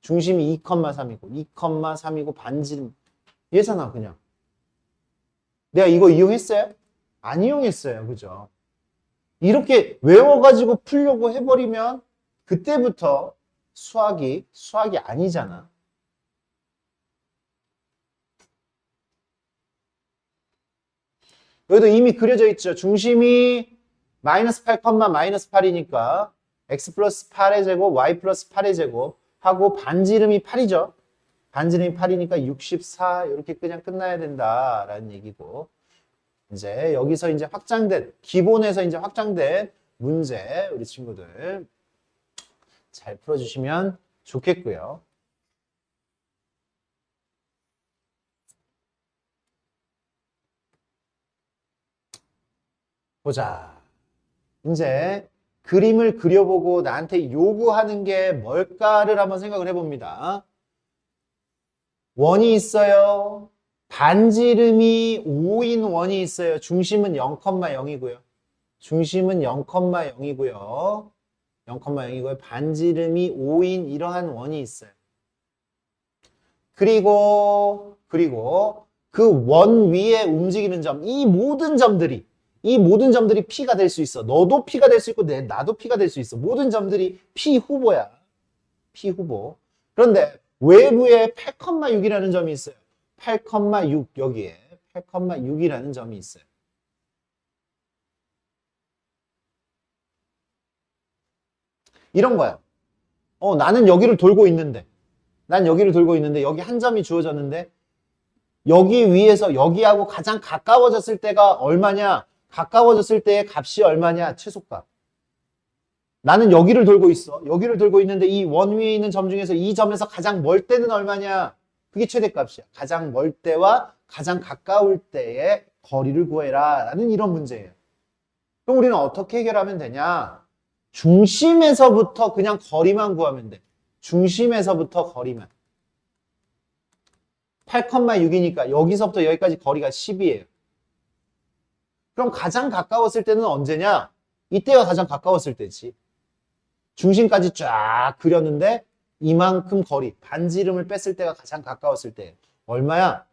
중심이 2,3이고 2,3이고 반지름. 얘잖아 그냥. 내가 이거 이용했어요? 안 이용했어요. 그죠? 이렇게 외워가지고 풀려고 해버리면 그때부터 수학이 아니잖아. 여기도 이미 그려져 있죠. 중심이 마이너스 8, 마이너스 8이니까 x 플러스 8의 제곱, y 플러스 8의 제곱 하고 반지름이 8이죠. 반지름이 8이니까 64 이렇게 그냥 끝나야 된다라는 얘기고 이제 여기서 이제 확장된 기본에서 이제 확장된 문제 우리 친구들 잘 풀어주시면 좋겠고요. 보자. 이제 그림을 그려보고 나한테 요구하는 게 뭘까를 한번 생각을 해봅니다. 원이 있어요. 반지름이 5인 원이 있어요. 중심은 0,0이고요. 중심은 0,0이고요. 0,0이고요. 반지름이 5인 이러한 원이 있어요. 그리고 그 원 위에 움직이는 점, 이 모든 점들이 P가 될 수 있어. 너도 P가 될 수 있고 나도 P가 될 수 있어. 모든 점들이 P 후보야. P 후보. 그런데 외부에 8,6이라는 점이 있어요. 8,6 여기에 8,6이라는 점이 있어요. 이런 거야. 나는 여기를 돌고 있는데 여기 한 점이 주어졌는데 여기 위에서 여기하고 가장 가까워졌을 때가 얼마냐? 가까워졌을 때의 값이 얼마냐? 최소값. 나는 여기를 돌고 있어. 여기를 돌고 있는데 이 원 위에 있는 점 중에서 이 점에서 가장 멀 때는 얼마냐? 그게 최대값이야. 가장 멀 때와 가장 가까울 때의 거리를 구해라 라는 이런 문제예요. 그럼 우리는 어떻게 해결하면 되냐? 중심에서부터 그냥 거리만 구하면 돼. 중심에서부터 거리만. 8,6이니까 여기서부터 여기까지 거리가 10이에요. 그럼 가장 가까웠을 때는 언제냐? 이때가 가장 가까웠을 때지. 중심까지 쫙 그렸는데 이만큼 거리, 반지름을 뺐을 때가 가장 가까웠을 때. 얼마야?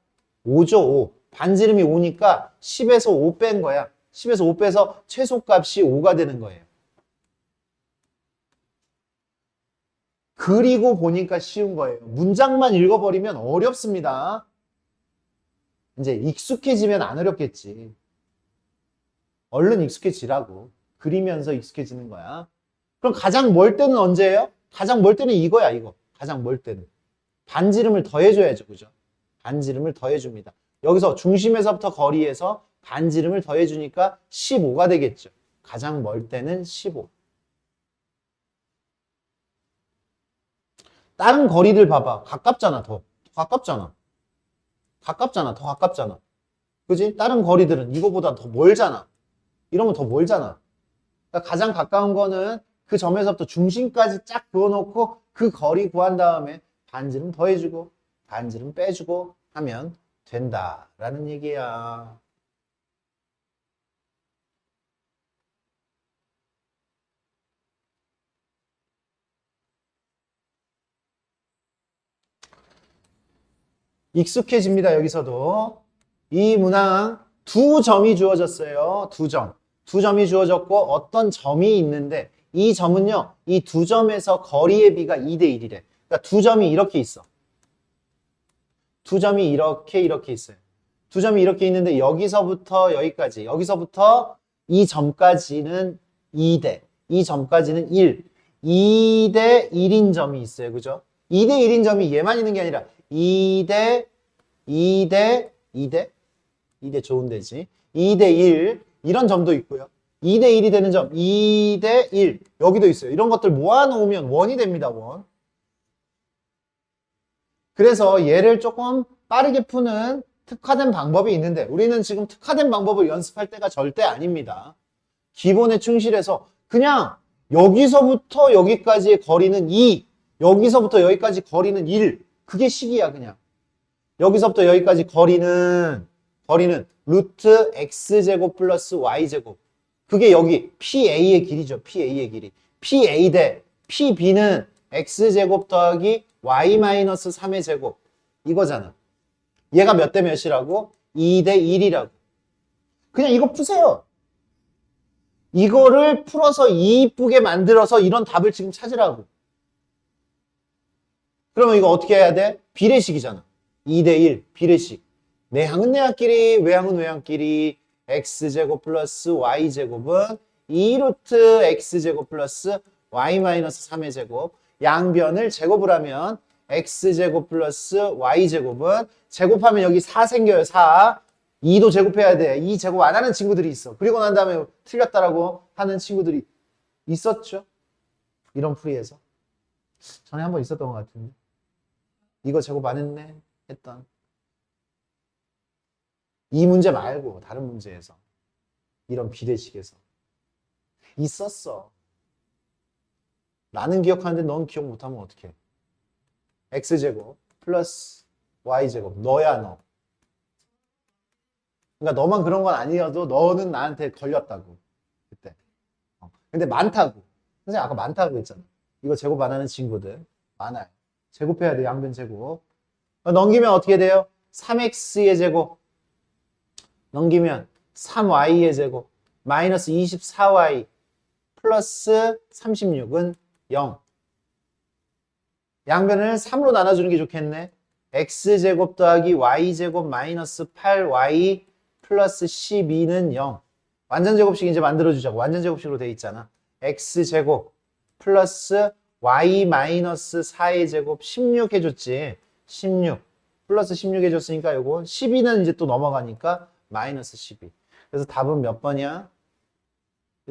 5죠, 5. 반지름이 5니까 10에서 5 뺀 거야. 10에서 5 빼서 최소값이 5가 되는 거예요. 그리고 보니까 쉬운 거예요. 문장만 읽어버리면 어렵습니다. 이제 익숙해지면 안 어렵겠지. 얼른 익숙해지라고. 그리면서 익숙해지는 거야. 그럼 가장 멀 때는 언제예요? 가장 멀 때는 이거야, 이거. 가장 멀 때는. 반지름을 더해줘야죠, 그죠? 반지름을 더해줍니다. 여기서 중심에서부터 거리에서 반지름을 더해주니까 15가 되겠죠. 가장 멀 때는 15. 다른 거리를 봐봐. 가깝잖아, 더 가깝잖아. 더 가깝잖아. 그지? 다른 거리들은 이거보다 더 멀잖아. 이러면 더 멀잖아. 그러니까 가장 가까운 거는 그 점에서부터 중심까지 쫙 그어놓고 그 거리 구한 다음에 반지름 더해주고 반지름 빼주고 하면 된다라는 얘기야. 익숙해집니다. 여기서도 이 문항 두 점이 주어졌어요. 두 점이 주어졌고 어떤 점이 있는데 이 점은요, 이 두 점에서 거리의 비가 2대 1이래. 그러니까 두 점이 이렇게 있어. 두 점이 이렇게 있어요. 두 점이 이렇게 있는데 여기서부터 여기까지, 여기서부터 이 점까지는 2대, 이 점까지는 1, 2대 1인 점이 있어요. 그죠? 2대 1인 점이 얘만 있는 게 아니라 2대 좋은 데지. 2대 1 이런 점도 있고요. 2대 1이 되는 점, 2대 1 여기도 있어요. 이런 것들 모아놓으면 원이 됩니다. 원. 그래서 얘를 조금 빠르게 푸는 특화된 방법이 있는데 우리는 지금 특화된 방법을 연습할 때가 절대 아닙니다. 기본에 충실해서 그냥 여기서부터 여기까지의 거리는 2, 여기서부터 여기까지 거리는 1, 그게 식이야. 그냥 여기서부터 여기까지 거리는 루트 x제곱 플러스 y제곱, 그게 여기 PA의 길이죠. PA의 길이. PA 대 PB는 x제곱 더하기 y-3의 제곱 이거잖아. 얘가 몇 대 몇이라고? 2대 1이라고. 그냥 이거 푸세요. 이거를 풀어서 이쁘게 만들어서 이런 답을 지금 찾으라고. 그러면 이거 어떻게 해야 돼? 비례식이잖아. 2대 1 비례식. 내항은 내항끼리 외항은 외항끼리 x제곱 플러스 y제곱은 2루트 x제곱 플러스 y 마이너스 3의 제곱. 양변을 제곱을 하면 x제곱 플러스 y제곱은 제곱하면 여기 4 생겨요. 4. 2도 제곱해야 돼. 2 제곱 안 하는 친구들이 있어. 그리고 난 다음에 틀렸다라고 하는 친구들이 있었죠. 이런 풀이에서. 전에 한번 있었던 것 같은데. 이거 제곱 안 했네 했던. 이 문제 말고 다른 문제에서. 이런 비례식에서. 있었어. 나는 기억하는데 넌 기억 못하면 어떡해. x제곱 플러스 y제곱. 너야 너. 그러니까 너만 그런 건 아니어도 너는 나한테 걸렸다고. 그때. 근데 많다고. 선생님 아까 많다고 했잖아. 이거 제곱 안 하는 친구들 많아요. 제곱해야 돼. 양변 제곱. 넘기면 어떻게 돼요? 3x의 제곱. 넘기면 3y의 제곱. 마이너스 24y 플러스 36은 0. 양변을 3으로 나눠주는 게 좋겠네. x제곱 더하기 y제곱 마이너스 8y 플러스 12는 0. 완전제곱식 이제 만들어주자고. 완전제곱식으로 돼 있잖아. x제곱 플러스 y 마이너스 4의 제곱 16 해줬지. 16 플러스 16 해줬으니까 요거 12는 이제 또 넘어가니까 마이너스 12. 그래서 답은 몇 번이야?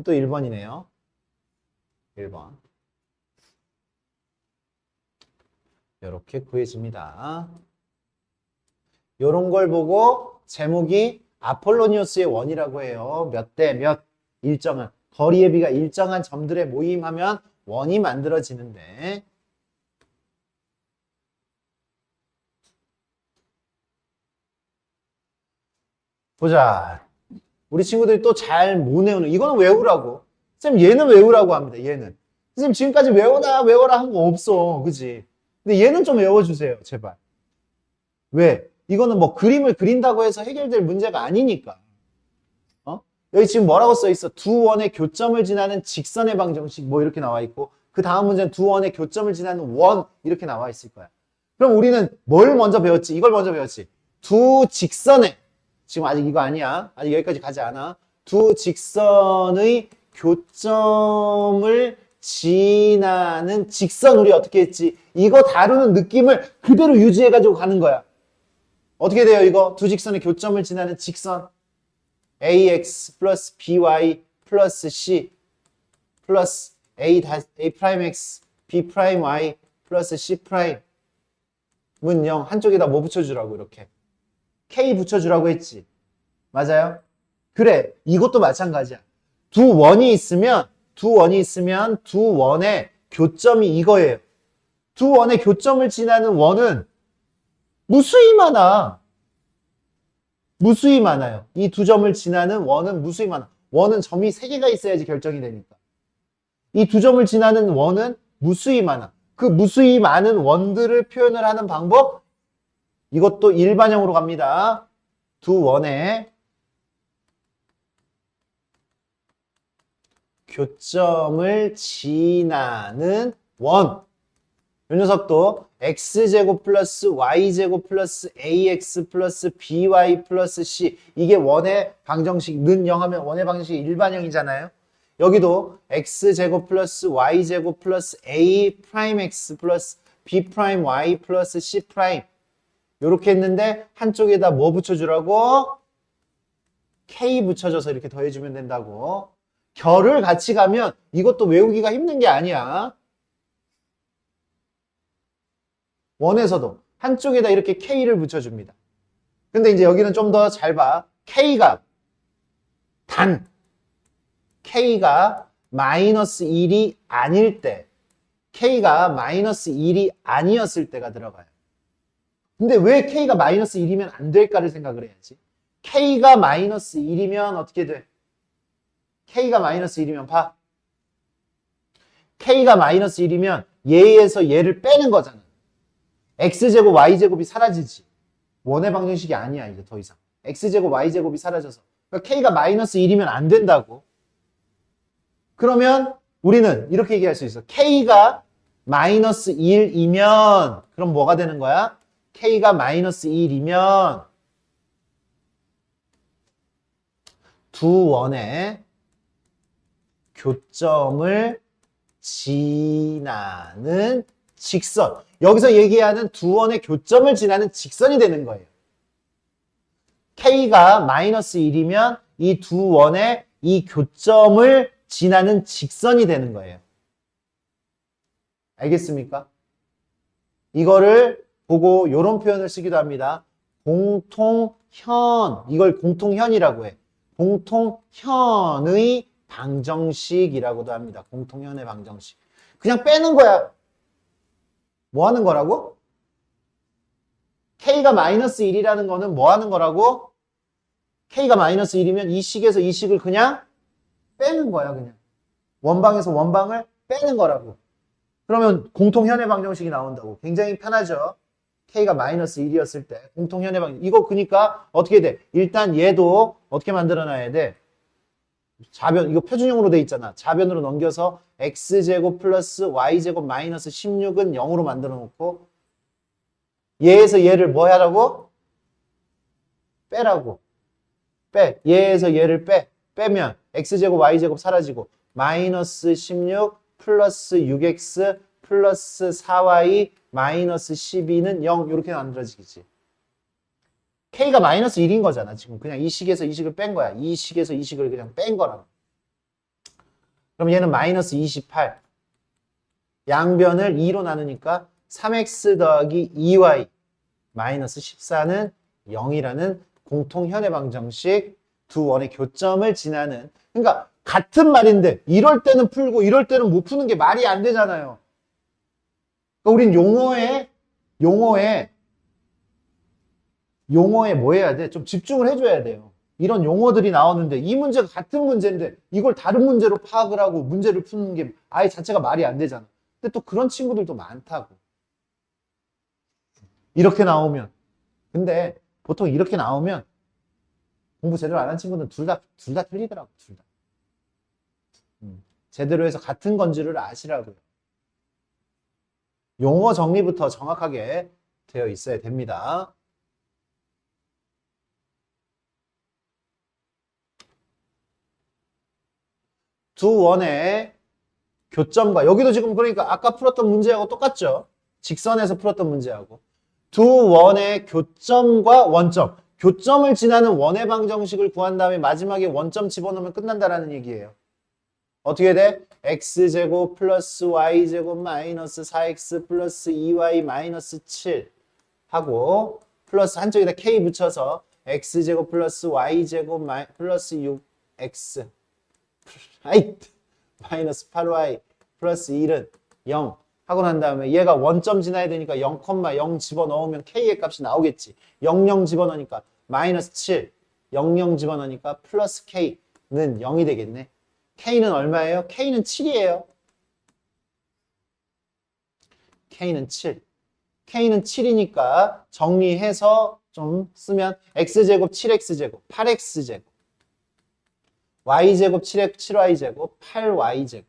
또 1번이네요. 1번. 이렇게 구해집니다. 이런 걸 보고 제목이 아폴로니우스의 원이라고 해요. 몇 대 몇 일정한 거리의 비가 일정한 점들의 모임하면 원이 만들어지는데 보자. 우리 친구들이 또 잘 못 외우는 이거는 외우라고. 선생님 얘는 외우라고 합니다. 얘는. 선생님 지금까지 외워라 한 거 없어. 그지? 근데 얘는 좀 외워주세요. 제발. 왜? 이거는 뭐 그림을 그린다고 해서 해결될 문제가 아니니까. 여기 지금 뭐라고 써 있어? 두 원의 교점을 지나는 직선의 방정식 뭐 이렇게 나와 있고 그 다음 문제는 두 원의 교점을 지나는 원 이렇게 나와 있을 거야. 그럼 우리는 뭘 먼저 배웠지? 이걸 먼저 배웠지. 두 직선의 지금 아직 이거 아니야. 아직 여기까지 가지 않아. 두 직선의 교점을 지나는 직선 우리 어떻게 했지? 이거 다루는 느낌을 그대로 유지해가지고 가는 거야. 어떻게 돼요 이거? 두 직선의 교점을 지나는 직선 ax 플러스 by 플러스 c 플러스 a'(x) b'y 플러스 c'은 0. 한쪽에다 뭐 붙여주라고 이렇게 k 붙여주라고 했지. 맞아요? 그래 이것도 마찬가지야. 두 원이 있으면 두 원의 교점이 이거예요. 두 원의 교점을 지나는 원은 무수히 많아. 무수히 많아요. 이 두 점을 지나는 원은 무수히 많아. 원은 점이 3개가 있어야지 결정이 되니까. 이 두 점을 지나는 원은 무수히 많아. 그 무수히 많은 원들을 표현을 하는 방법 이것도 일반형으로 갑니다. 두 원의 교점을 지나는 원. 이 녀석도 x제곱 플러스 y제곱 플러스 ax 플러스 by 플러스 c 이게 원의 방정식 는 0 하면 원의 방정식이 일반형이잖아요. 여기도 x제곱 플러스 y제곱 플러스 a'x 플러스 b'y 플러스 c' 이렇게 했는데 한쪽에다 뭐 붙여주라고? k 붙여줘서 이렇게 더해주면 된다고. 결을 같이 가면 이것도 외우기가 힘든 게 아니야. 원에서도 한쪽에다 이렇게 k를 붙여줍니다. 근데 이제 여기는 좀 더 잘 봐. k가 마이너스 1이 아닐 때, k가 마이너스 1이 아니었을 때가 들어가요. 근데 왜 k가 마이너스 1이면 안 될까를 생각을 해야지. k가 마이너스 1이면 어떻게 돼? k가 마이너스 1이면 봐. k가 마이너스 1이면 얘에서 얘를 빼는 거잖아. x제곱 y제곱이 사라지지. 원의 방정식이 아니야 이제 더 이상. x제곱 y제곱이 사라져서. 그러니까 k가 마이너스 1이면 안 된다고. 그러면 우리는 이렇게 얘기할 수 있어. k가 마이너스 1이면 그럼 뭐가 되는 거야? k가 마이너스 1이면 두 원의 교점을 지나는 직선. 여기서 얘기하는 두 원의 교점을 지나는 직선이 되는 거예요. K가 마이너스 1이면 이 두 원의 이 교점을 지나는 직선이 되는 거예요. 알겠습니까? 이거를 보고 이런 표현을 쓰기도 합니다. 공통현. 이걸 공통현이라고 해. 공통현의 방정식이라고도 합니다. 공통현의 방정식. 그냥 빼는 거야. 뭐 하는 거라고? K가 마이너스 1이라는 거는 뭐 하는 거라고? K가 마이너스 1이면 이 식에서 이 식을 그냥 빼는 거야, 그냥. 원방에서 원방을 빼는 거라고. 그러면 공통현의 방정식이 나온다고. 굉장히 편하죠? K가 마이너스 1이었을 때 공통현의 방정식. 이거 그러니까 어떻게 돼? 일단 얘도 어떻게 만들어놔야 돼? 좌변, 이거 표준형으로 돼 있잖아. 좌변으로 넘겨서 x제곱 플러스 y제곱 마이너스 16은 0으로 만들어 놓고 얘에서 얘를 뭐 하라고? 빼라고. 빼. 얘에서 얘를 빼. 빼면 x제곱 y제곱 사라지고 마이너스 16 플러스 6x 플러스 4y 마이너스 12는 0 이렇게 만들어지겠지. K가 마이너스 1인 거잖아. 지금 그냥 이 식에서 이 식을 뺀 거야. 이 식에서 이 식을 그냥 뺀 거라고. 그럼 얘는 마이너스 28. 양변을 2로 나누니까 3x 더하기 2y 마이너스 14는 0이라는 공통현의 방정식 두 원의 교점을 지나는. 그러니까 같은 말인데 이럴 때는 풀고 이럴 때는 못 푸는 게 말이 안 되잖아요. 그러니까 우린 용어에 뭐 해야 돼? 좀 집중을 해줘야 돼요. 이런 용어들이 나오는데 이 문제가 같은 문제인데 이걸 다른 문제로 파악을 하고 문제를 푸는 게 아예 자체가 말이 안 되잖아. 근데 또 그런 친구들도 많다고. 이렇게 나오면. 근데 보통 이렇게 나오면 공부 제대로 안 한 친구는 둘 다 틀리더라고. 둘 다. 제대로 해서 같은 건지를 아시라고요. 용어 정리부터 정확하게 되어 있어야 됩니다. 두 원의 교점과 여기도 지금 그러니까 아까 풀었던 문제하고 똑같죠. 직선에서 풀었던 문제하고 두 원의 교점과 원점. 교점을 지나는 원의 방정식을 구한 다음에 마지막에 원점 집어넣으면 끝난다라는 얘기예요. 어떻게 돼? x제곱 플러스 y제곱 마이너스 4x 플러스 2y 마이너스 7 하고 플러스 한쪽에다 k 붙여서 x제곱 플러스 y제곱 플러스 6x 마이너스 8y 플러스 1은 0 하고 난 다음에 얘가 원점 지나야 되니까 0,0 집어넣으면 k의 값이 나오겠지. 00 집어넣으니까 마이너스 7 00 집어넣으니까 플러스 k는 0이 되겠네. k는 얼마예요? k는 7이에요. k는 7. k는 7이니까 정리해서 좀 쓰면 x제곱 7x제곱 8x제곱 y제곱 7y제곱 8y제곱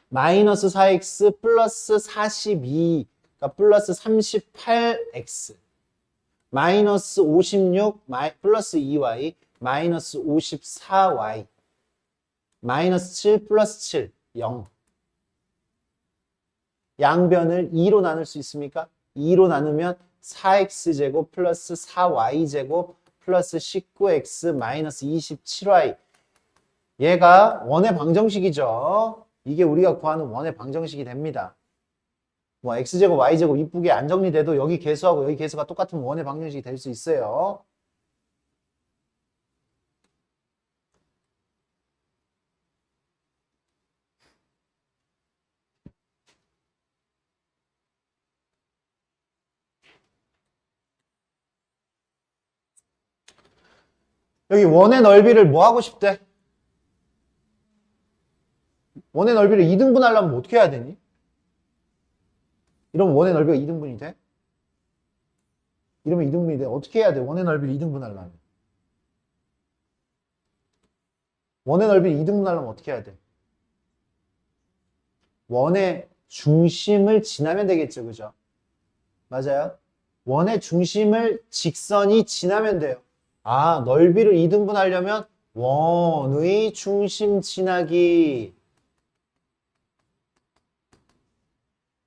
마이너스 4x 플러스 42 그러니까 플러스 38x 마이너스 56 플러스 2y 마이너스 54y 마이너스 7 플러스 7 0 양변을 2로 나눌 수 있습니까? 2로 나누면 4x제곱 플러스 4y제곱 플러스 19x 마이너스 27y 얘가 원의 방정식이죠. 이게 우리가 구하는 원의 방정식이 됩니다. 뭐 x제곱 y제곱 이쁘게 안 정리돼도 여기 계수하고 여기 계수가 똑같은 원의 방정식이 될 수 있어요. 여기 원의 넓이를 뭐 하고 싶대? 원의 넓이를 2등분 하려면 어떻게 해야 되니? 이러면 원의 넓이가 2등분이 돼? 이러면 2등분이 돼. 어떻게 해야 돼? 원의 넓이를 2등분 하려면. 원의 넓이를 2등분 하려면 어떻게 해야 돼? 원의 중심을 지나면 되겠죠. 그죠? 맞아요? 원의 중심을 직선이 지나면 돼요. 아, 넓이를 2등분 하려면 원의 중심 지나기.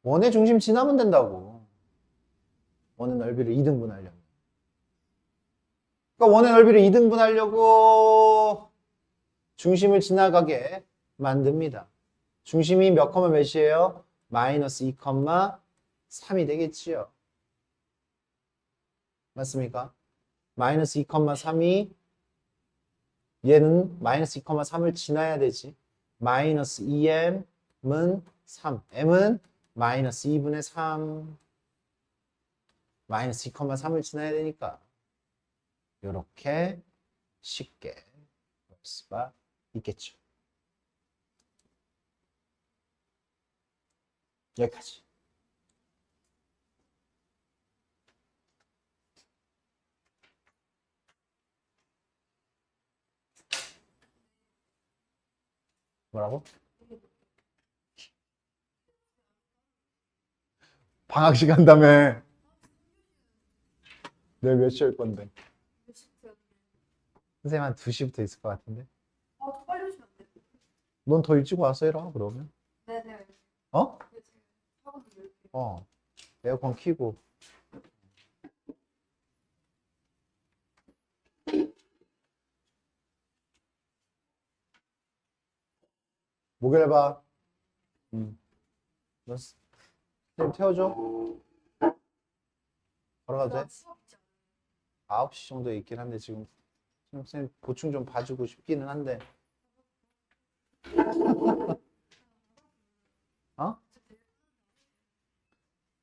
원의 중심 지나면 된다고. 원의 넓이를 2등분하려면. 그러니까 원의 넓이를 2등분하려고 중심을 지나가게 만듭니다. 중심이 몇 컴마 몇이에요? 마이너스 2, 3이 되겠지요. 맞습니까? 마이너스 2, 3이 얘는 마이너스 2, 3을 지나야 되지. 마이너스 2m은 3. m은 마이너스 2분의 3. 마이너스 2, 3을 지나야 되니까 이렇게 쉽게 볼 수가 있겠죠. 여기까지. 뭐라고? 방학 시간 다음에 내일 몇 시에 올 건데? 선생님 한 2시부터 있을 것 같은데? 더 빨리 오시면 안 돼요? 넌 더 일찍 와서 해라 그러면. 네네. 어? 네, 제가 학원 좀 어. 에어컨 켜고. 목요일 봐. 너 선생님 태워줘. 걸어가도 돼? 수업 있지 9시 정도에 있긴 한데 지금 선생님 보충 좀 봐주고 싶기는 한데. 어?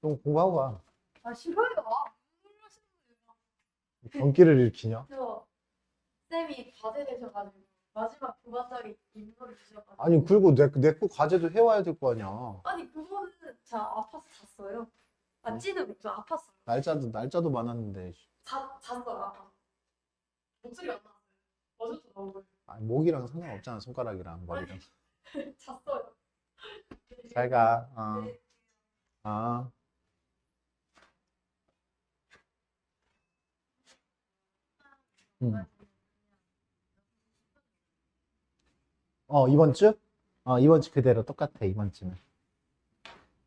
좀 공부하고 가. 아 싫어요. 경기를 일으키냐? 저 쌤이 과제 되셔가지고 마지막 교과서에 인물을 주셔가지고 아니 그리고 내 거 과제도 해와야 될 거 아니야. 아니 그거는 저 아파서 잤어요. 아 찌는 저 아팠어요. 날짜도 많았는데. 잤어요 아파서. 목소리가 안 나왔어요. 어제도 나온 거예요. 아니, 목이랑 상관없잖아. 손가락이랑 머리랑. 잤어요. 잘 가. 네. 어. 음. 이번 주? 이번 주 그대로 똑같아. 이번 주는.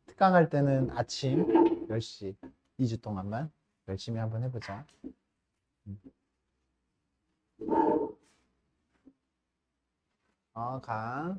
특강할 때는 아침 10시 2주 동안만 열심히 한번 해보자. 가.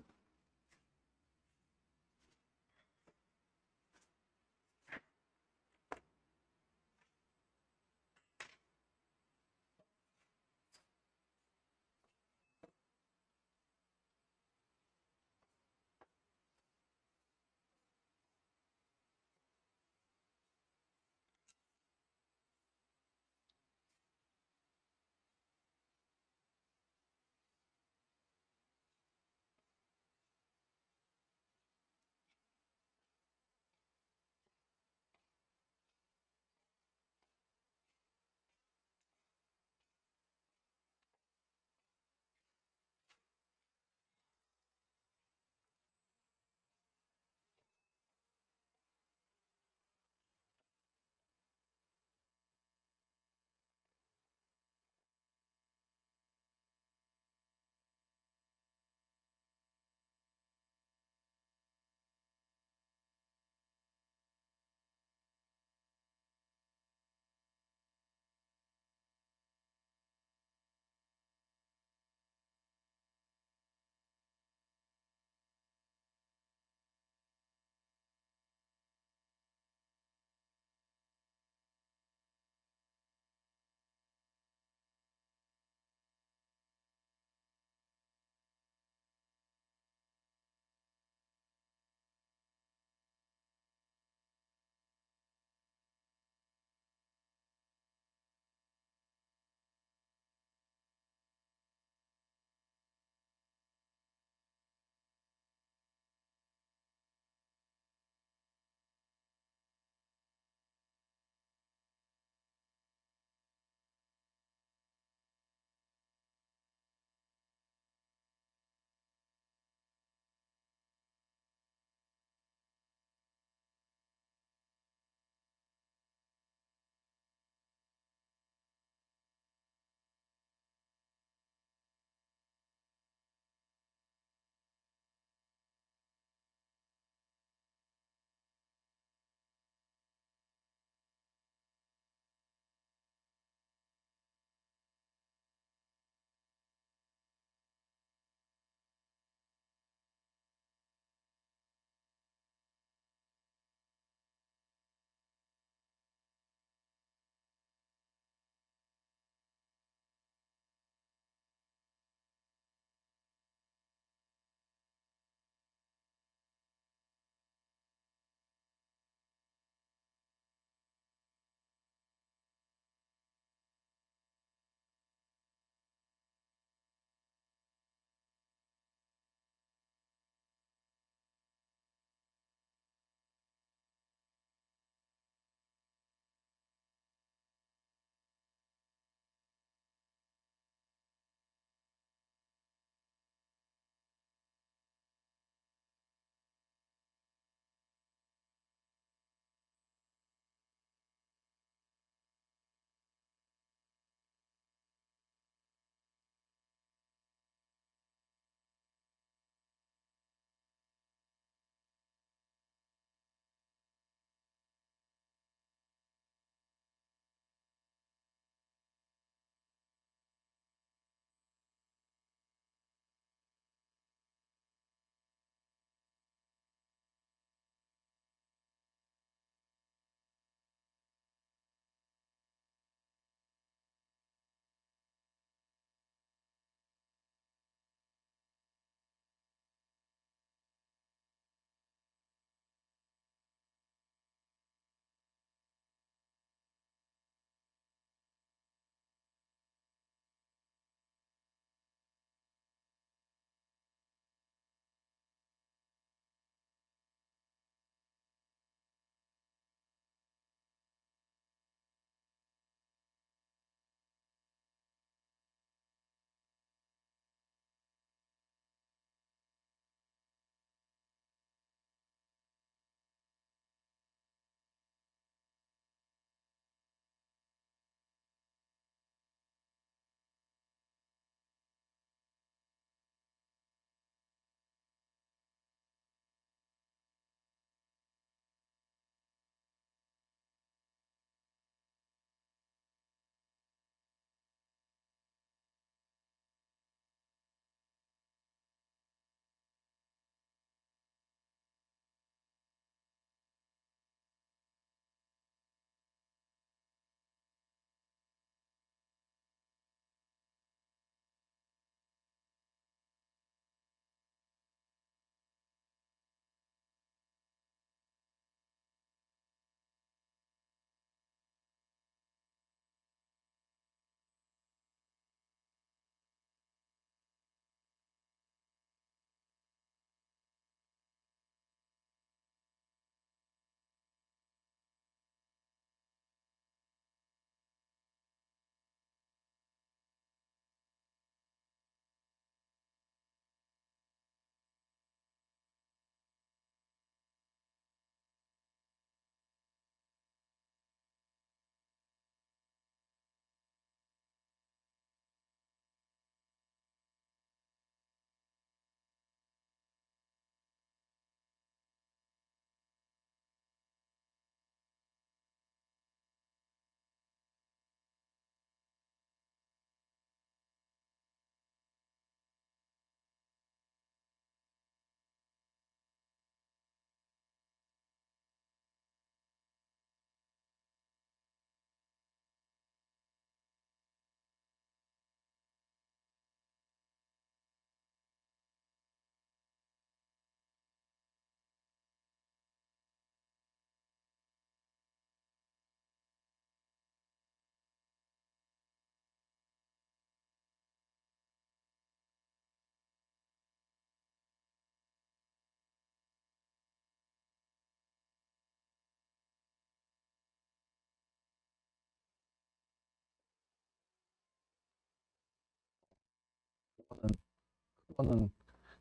그거는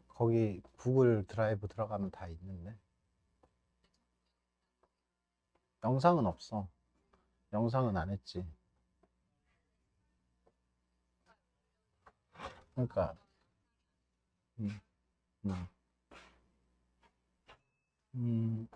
거기 구글 드라이브 들어가면 다 있는데. 영상은 없어. 영상은 안 했지. 그러니까, 음, 음, 음.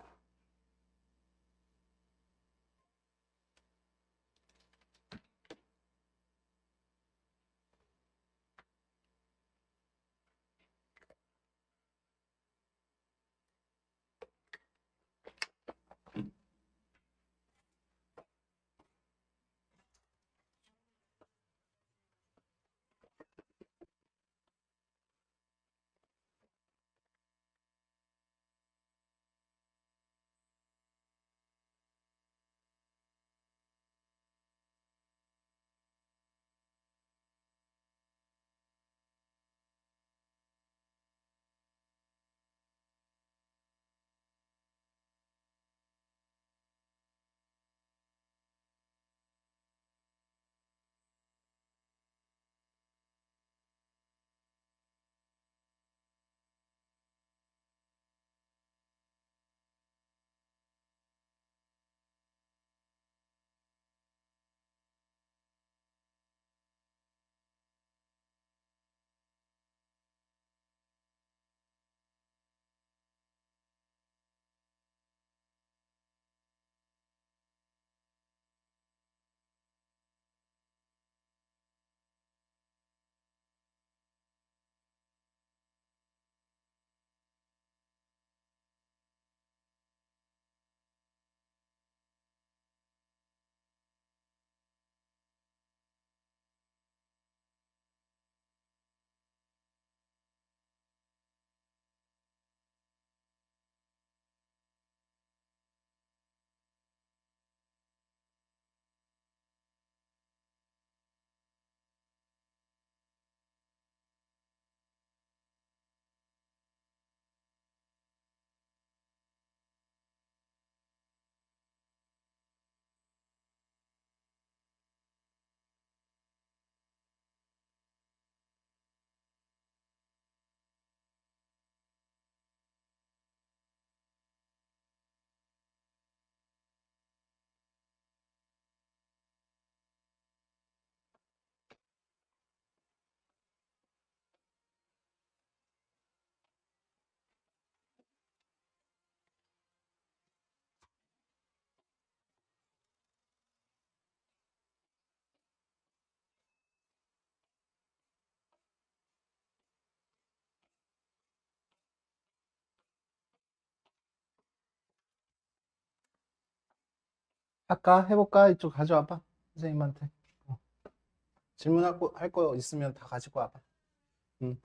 할까? 해볼까? 이쪽 가져와봐. 선생님한테. 질문할 거 있으면 다 가지고 와봐. 응.